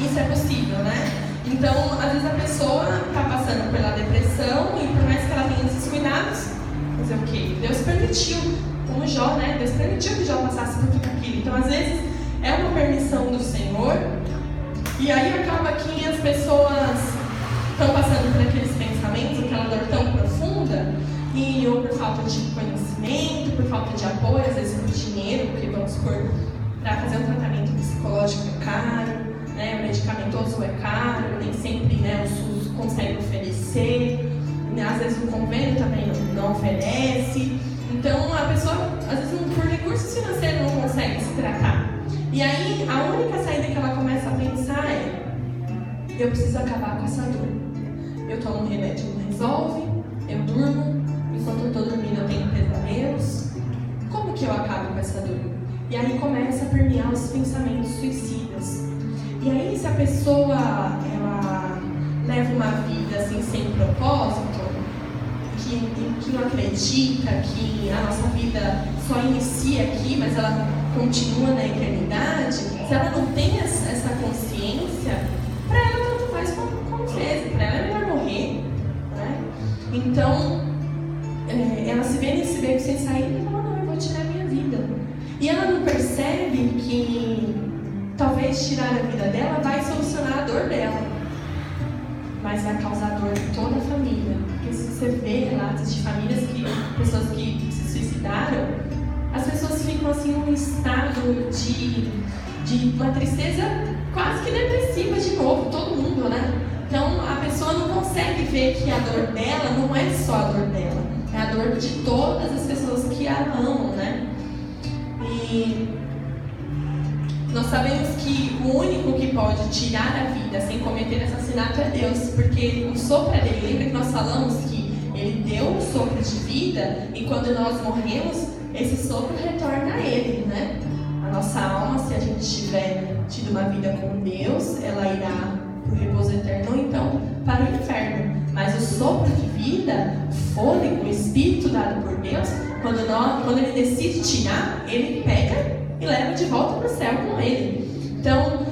isso é possível, né? Então às vezes a pessoa está passando pela depressão e por mais que ela tenha esses cuidados, fazer o quê? Deus permitiu. Como Jó, né? Deus permitiu que Jó passasse por tudo aquilo. Então, às vezes, é uma permissão do Senhor. E aí acaba que as pessoas estão passando por aqueles pensamentos, aquela dor tão profunda. ou por falta de conhecimento, por falta de apoio, às vezes por dinheiro, porque vamos supor, para fazer um tratamento psicológico é caro, né? O medicamentoso é caro, nem sempre, né, o SUS consegue oferecer, às vezes o convênio também não oferece. Então a pessoa, às vezes por recursos financeiros, não consegue se tratar. E aí a única saída que ela começa a pensar é: eu preciso acabar com essa dor. Eu tomo um remédio, não resolve, eu durmo, enquanto eu estou dormindo eu tenho pesadelos. Como que eu acabo com essa dor? E aí começa a permear os pensamentos suicidas. E aí, se a pessoa ela leva uma vida assim sem propósito, que não acredita que a nossa vida só inicia aqui, mas ela continua na eternidade, se ela não tem essa consciência, para ela tanto faz como fez, para ela é melhor morrer, né? Então, ela se vê nesse beco sem saída e fala: não, eu vou tirar a minha vida. E ela não percebe que talvez tirar a vida dela vai solucionar a dor dela, mas vai causar dor em toda a família. Porque se você vê relatos de famílias pessoas que se suicidaram, as pessoas ficam assim num estado de uma tristeza quase que depressiva de novo, todo mundo, né? Então a pessoa não consegue ver que a dor dela não é só a dor dela, é a dor de todas as pessoas que a amam, né? E nós sabemos que o único que pode tirar a vida sem cometer assassinato é Deus, porque o sopro é dele. Lembra que nós falamos que ele deu um sopro de vida e quando nós morremos, esse sopro retorna a ele, né? A nossa alma, se a gente tiver tido uma vida com Deus, ela irá para o repouso eterno ou então para o inferno. Mas o sopro de vida, o fôlego, o espírito dado por Deus, quando ele decide tirar, ele pega e leva de volta para o céu com ele. Então,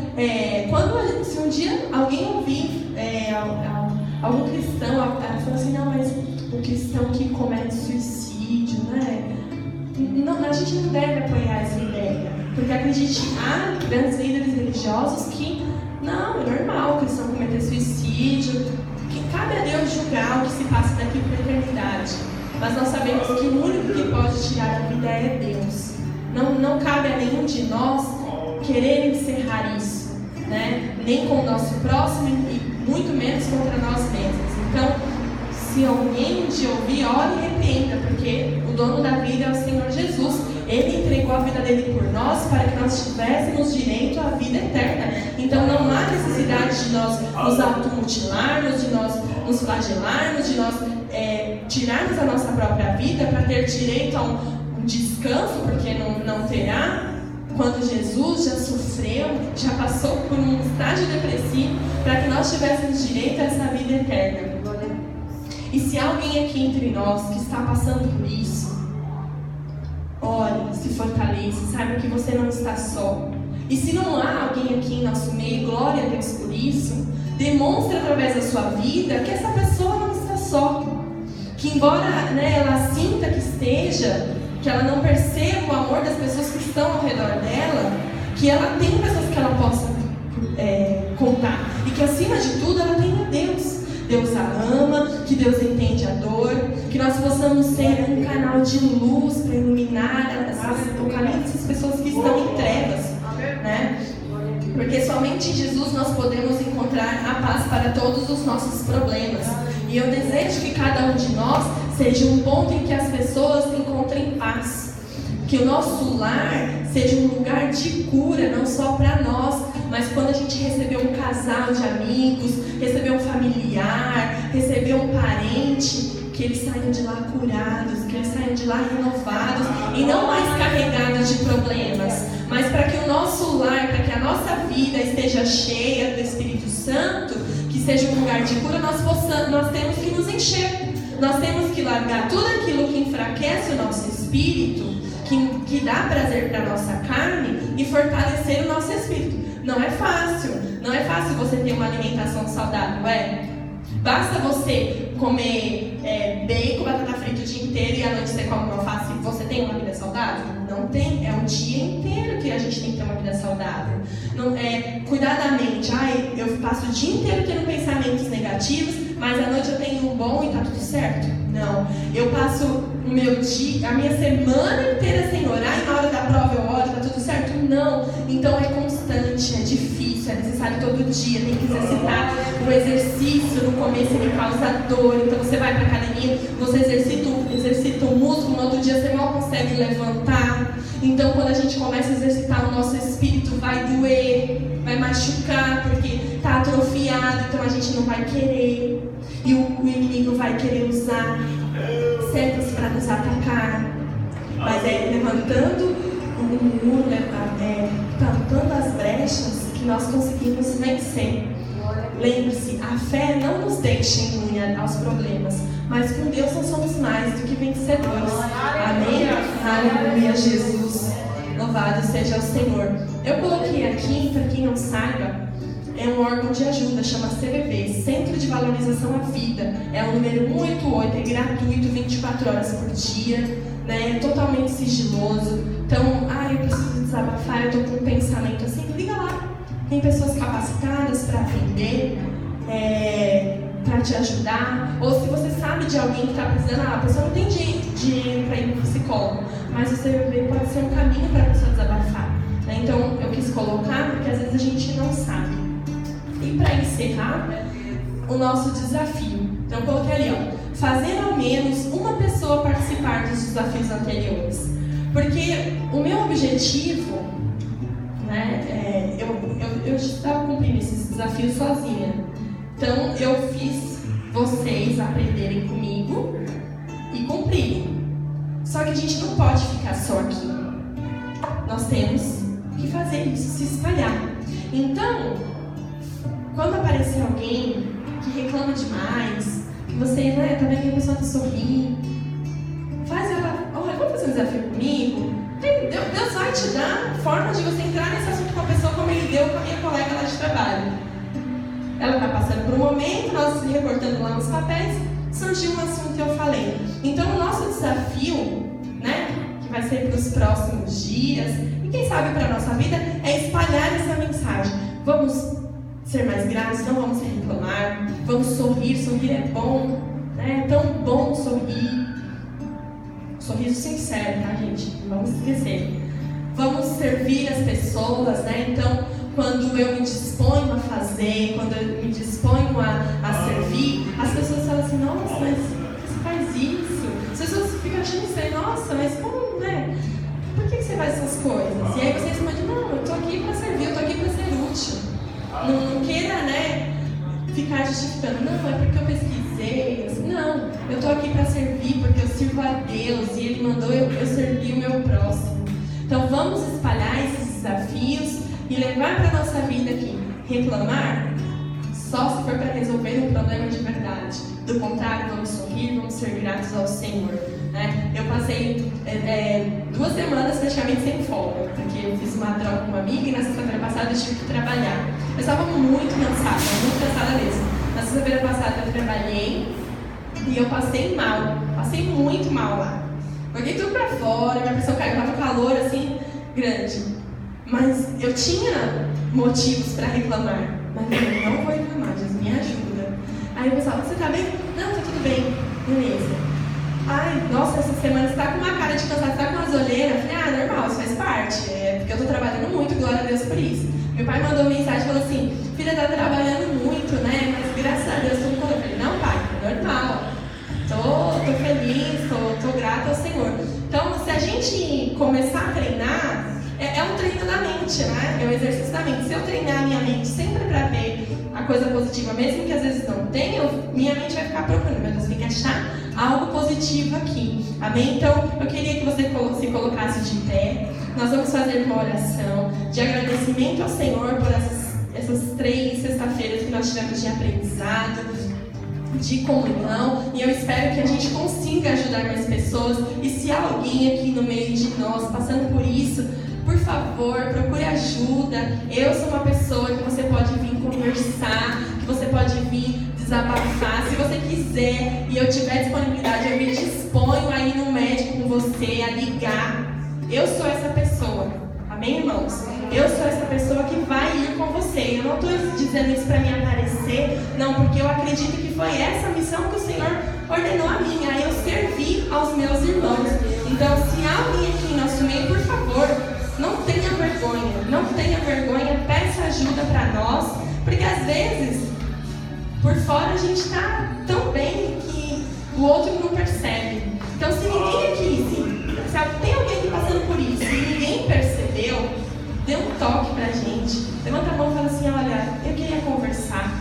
se um dia alguém ouvir algum cristão falando assim: não, mas o cristão que comete suicídio, né? Não, a gente não deve apoiar essa ideia, porque acredite, há grandes líderes religiosos que não, é normal o cristão cometer suicídio, que cabe a Deus julgar o que se passa daqui para a eternidade. Mas nós sabemos que o único que pode tirar a vida é Deus. Não cabe a nenhum de nós querer encerrar isso, né? Nem com o nosso próximo e muito menos contra nós mesmos. Então, se alguém te ouvir, ore e repreenda, porque o dono da vida é o Senhor Jesus. Ele entregou a vida dele por nós para que nós tivéssemos direito à vida eterna. Então não há necessidade de nós nos automutilarmos, de nós nos flagelarmos, de nós tirarmos a nossa própria vida para ter direito a um descanso, porque não terá, quando Jesus já sofreu, já passou por um estágio depressivo, para que nós tivéssemos direito a essa vida eterna. E se há alguém aqui entre nós que está passando por isso, ore, se fortaleça, saiba que você não está só. E se não há alguém aqui em nosso meio, glória a Deus por isso, demonstre através da sua vida que essa pessoa não está só. Que embora ela sinta que esteja, que ela não perceba o amor das pessoas que estão ao redor dela, que ela tem pessoas que ela possa contar. E que acima de tudo ela tenha Deus. Deus a ama, que Deus entende a dor, que nós possamos ser um canal de luz para iluminar o caminho dessas pessoas que estão em trevas, né? Porque somente em Jesus nós podemos encontrar a paz para todos os nossos problemas. E eu desejo que cada um de nós seja um ponto em que as pessoas encontrem paz. Que o nosso lar seja um lugar de cura, não só para nós, mas quando a gente receber um casal de amigos, receber um familiar, receber um parente, que eles saiam de lá curados, que eles saiam de lá renovados e não mais carregados de problemas, mas para que o nosso lar, para que a nossa vida esteja cheia do Espírito Santo, que seja um lugar de cura, nós temos que nos encher, nós temos que largar tudo aquilo que enfraquece o nosso espírito, que dá prazer para a nossa carne e fortalecer o nosso espírito. Não é fácil você ter uma alimentação saudável, Basta você comer bacon, batata frita o dia inteiro e à noite você come uma alface e você tem uma vida saudável? Não tem, é o dia inteiro que a gente tem que ter uma vida saudável. Não, cuidar da mente, eu passo o dia inteiro tendo pensamentos negativos, mas à noite eu tenho um bom e tá tudo certo? Não. Eu passo o meu dia, a minha semana inteira sem orar e na hora da prova eu oro, tá tudo certo? Não. Então é constante, é difícil, é necessário todo dia, tem que exercitar. O exercício no começo ele causa dor, então você vai pra academia, você exercita o músculo, no outro dia você mal consegue levantar. Então quando a gente começa a exercitar, o nosso espírito vai doer, vai machucar, porque está atrofiado, então a gente não vai querer. E o inimigo vai querer usar setas para nos atacar. Mas é levantando o muro, tampando as brechas, que nós conseguimos vencer. Lembre-se, a fé não nos deixa imune aos problemas, mas com Deus nós somos mais do que vencedores. Amém? Aleluia, Jesus. Louvado seja o Senhor. Eu coloquei aqui, para quem não saiba, é um órgão de ajuda, chama CVV, Centro de Valorização à Vida. É o número 188, é gratuito, 24 horas por dia, né? É totalmente sigiloso. Então, eu preciso desabafar, eu estou com um pensamento assim, liga lá. Tem pessoas capacitadas para atender, para te ajudar. Ou se você sabe de alguém que está precisando, a pessoa não tem dinheiro para ir no psicólogo, mas o CVV pode ser um caminho para a pessoa desabafar. Né? Então, eu quis colocar, porque às vezes a gente não sabe. E para encerrar, o nosso desafio. Então, eu coloquei ali, fazer ao menos uma pessoa participar dos desafios anteriores. Porque o meu objetivo, né, eu estava cumprindo esses desafios sozinha. Então, eu fiz vocês aprenderem comigo e cumprirem. Só que a gente não pode ficar só aqui. Nós temos que fazer isso, se espalhar. Então, quando aparecer alguém que reclama demais, que você, tá vendo que a pessoa está sorrindo, faz ela, olha, vamos fazer um desafio comigo? Deus vai te dar forma de você entrar nesse assunto com a pessoa como Ele deu com a minha colega lá de trabalho. Ela está passando por um momento, nós recortando lá nos papéis, surgiu um assunto e eu falei. Então o nosso desafio, né, que vai ser para os próximos dias, e quem sabe para a nossa vida, é espalhar essa mensagem. Vamos ser mais gratos, não vamos reclamar, vamos sorrir é bom, né? É tão bom sorrir. Sorriso sincero, tá, gente? Não vamos esquecer. Vamos servir as pessoas, né? Então, quando eu me disponho a fazer, quando eu me disponho a servir, as pessoas falam assim, nossa, mas você faz isso? As pessoas ficam achando isso, nossa, mas como, né? Por que você faz essas coisas? E aí você responde, não, eu tô aqui para servir, eu tô aqui para ser útil. Não queira, né, ficar justificando, não, é porque eu pesquisei, assim, não, eu tô aqui para servir porque eu sirvo a Deus e Ele mandou eu servir o meu próximo. Então vamos espalhar esses desafios e levar para a nossa vida aqui. Reclamar só se for para resolver um problema de verdade. Do contrário, vamos sorrir, vamos ser gratos ao Senhor. Né? Eu passei 2 semanas praticamente sem folga, porque eu fiz uma troca com uma amiga e na sexta-feira passada eu tive que trabalhar. Eu estava muito cansada mesmo. Na sexta-feira passada eu trabalhei e eu passei muito mal lá. Joguei tudo pra fora, minha pressão caiu, estava um calor assim, grande. Mas eu tinha motivos para reclamar, mas eu não vou reclamar, Jesus me ajuda. Aí o pessoal, você tá bem? Não, tá tudo bem, beleza. Ai, nossa, essa semana você tá com uma cara de cansado, você tá com umas olheiras. Eu falei, normal, isso faz parte, porque eu tô trabalhando muito, glória a Deus por isso. Meu pai mandou mensagem e falou assim, filha, tá trabalhando muito, né, mas graças a Deus tudo falou. Eu falei, não pai, é normal, tô feliz, tô grata ao Senhor. Então, se a gente começar a treinar, é um treino da mente, né? É um exercício da mente. Se eu treinar a minha mente sempre para ver a coisa positiva, mesmo que às vezes não tenha, minha mente vai ficar procurando. Meu Deus, tem que achar algo positivo aqui. Amém? Então, eu queria que você se colocasse de pé. Nós vamos fazer uma oração de agradecimento ao Senhor por essas 3 sexta-feiras que nós tivemos de aprendizado, de comunhão, e eu espero que a gente consiga ajudar mais pessoas. E se há alguém aqui no meio de nós passando por isso, por favor, procure ajuda. Eu sou uma pessoa que você pode vir conversar, que você pode vir desabafar. Se você quiser e eu tiver disponibilidade, eu me disponho a ir no médico com você, a ligar. Eu sou essa pessoa. Amém, irmãos? Eu sou essa pessoa que vai ir com você. Eu não estou dizendo isso para me aparecer, Não, porque eu acredito que foi essa missão que o Senhor ordenou a mim, a eu servir aos meus irmãos. Então, se há alguém aqui em nosso meio, por favor, não tenha vergonha, peça ajuda para nós, porque às vezes, por fora a gente está tão bem que o outro não percebe. Então, se ninguém aqui, se tem alguém aqui passando por isso e ninguém percebeu, dê um toque pra gente. Levanta a mão e fala assim: olha, eu queria conversar.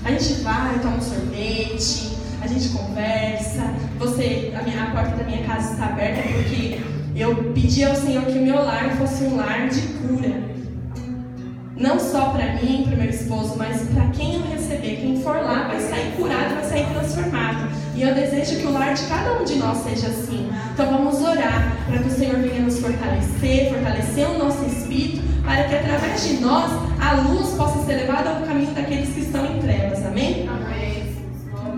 A gente vai, toma um sorvete, a gente conversa. A porta da minha casa está aberta porque eu pedi ao Senhor que o meu lar fosse um lar de cura. Não só para mim, para o meu esposo, mas para quem eu receber. Quem for lá vai sair curado, vai sair transformado. E eu desejo que o lar de cada um de nós seja assim. Então vamos orar para que o Senhor venha nos fortalecer o nosso espírito, para que através de nós a luz possa ser levada ao caminho daqueles que estão em trevas. Amém? Amém.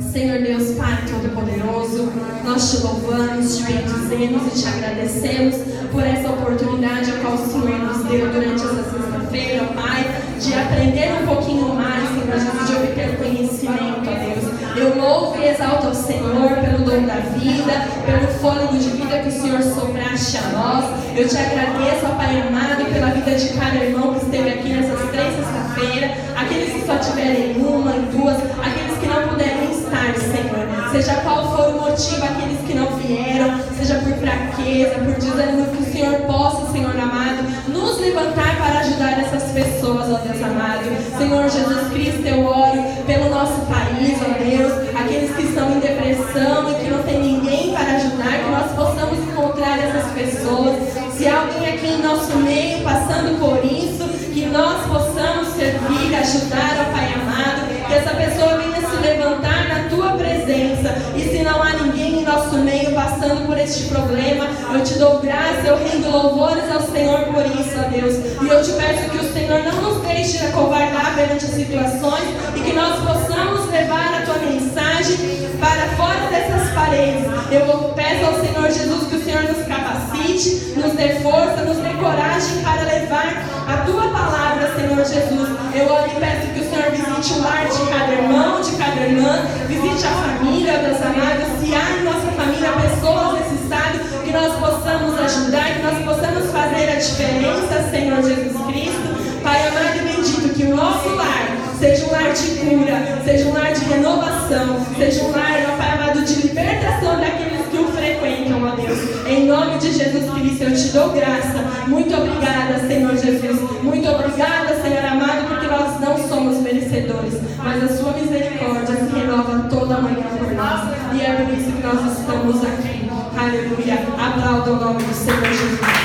Senhor Deus, Pai Todo-Poderoso, nós te louvamos, te bendizemos e te agradecemos por essa oportunidade a qual o Senhor nos deu durante essa sexta-feira, Pai, de aprender um pouquinho mais, Senhor Jesus, de obter conhecimento, ó Deus. Eu louvo e exalto ao Senhor pelo dom da vida, pelo fôlego de vida que o Senhor sopraste a nós. Eu te agradeço, ó Pai amado, pela vida de cada irmão que esteve aqui nessas 3 sexta-feiras, aqueles que só tiverem uma e duas, aqueles que não puderem estar, Senhor. Seja qual for o motivo, aqueles que não vieram, seja por fraqueza, por desânimo, que o Senhor possa, Senhor amado, nos levantar para ajudar essas pessoas, ó Deus amado. Senhor Jesus Cristo, eu oro pelo nosso país, ó Deus, aqueles que estão em depressão e que não tem ninguém para ajudar, que nós possamos encontrar essas pessoas. Se há alguém aqui em nosso meio passando por isso, que nós possamos servir, ajudar, ó Pai amado, que essa pessoa venha se levantar na Tua presença. E se não há ninguém em nosso meio passando por este problema, eu te dou graça, eu rendo louvores ao Senhor por isso, ó Deus. E eu te peço que o Senhor não nos deixe acovardar perante as situações e que nós possamos levar a Tua mensagem para fora dessas paredes. Eu peço ao Senhor Jesus que o Senhor nos capacite, nos dê força, nos dê coragem para levar a Tua palavra, Senhor Jesus. Eu oro e peço que o Senhor visite o lar de cada irmão, de cada irmã, visite a família, Deus amado. Se há em nossa família pessoas nesse estado, que nós possamos ajudar, que nós possamos fazer a diferença, Senhor Jesus Cristo. Pai amado e bendito, que o nosso lar seja um lar de cura, seja um lar de renovação, seja um lar, ó Pai amado, de libertação daqueles que o frequentam, ó Deus. Em nome de Jesus Cristo, eu te dou graça. Muito obrigada, Senhor Jesus. Muito obrigada, Senhor amado, porque nós não somos merecedores, mas a sua misericórdia se renova toda manhã por nós. E é por isso que nós estamos aqui. Aleluia. Aplauda o nome do Senhor Jesus.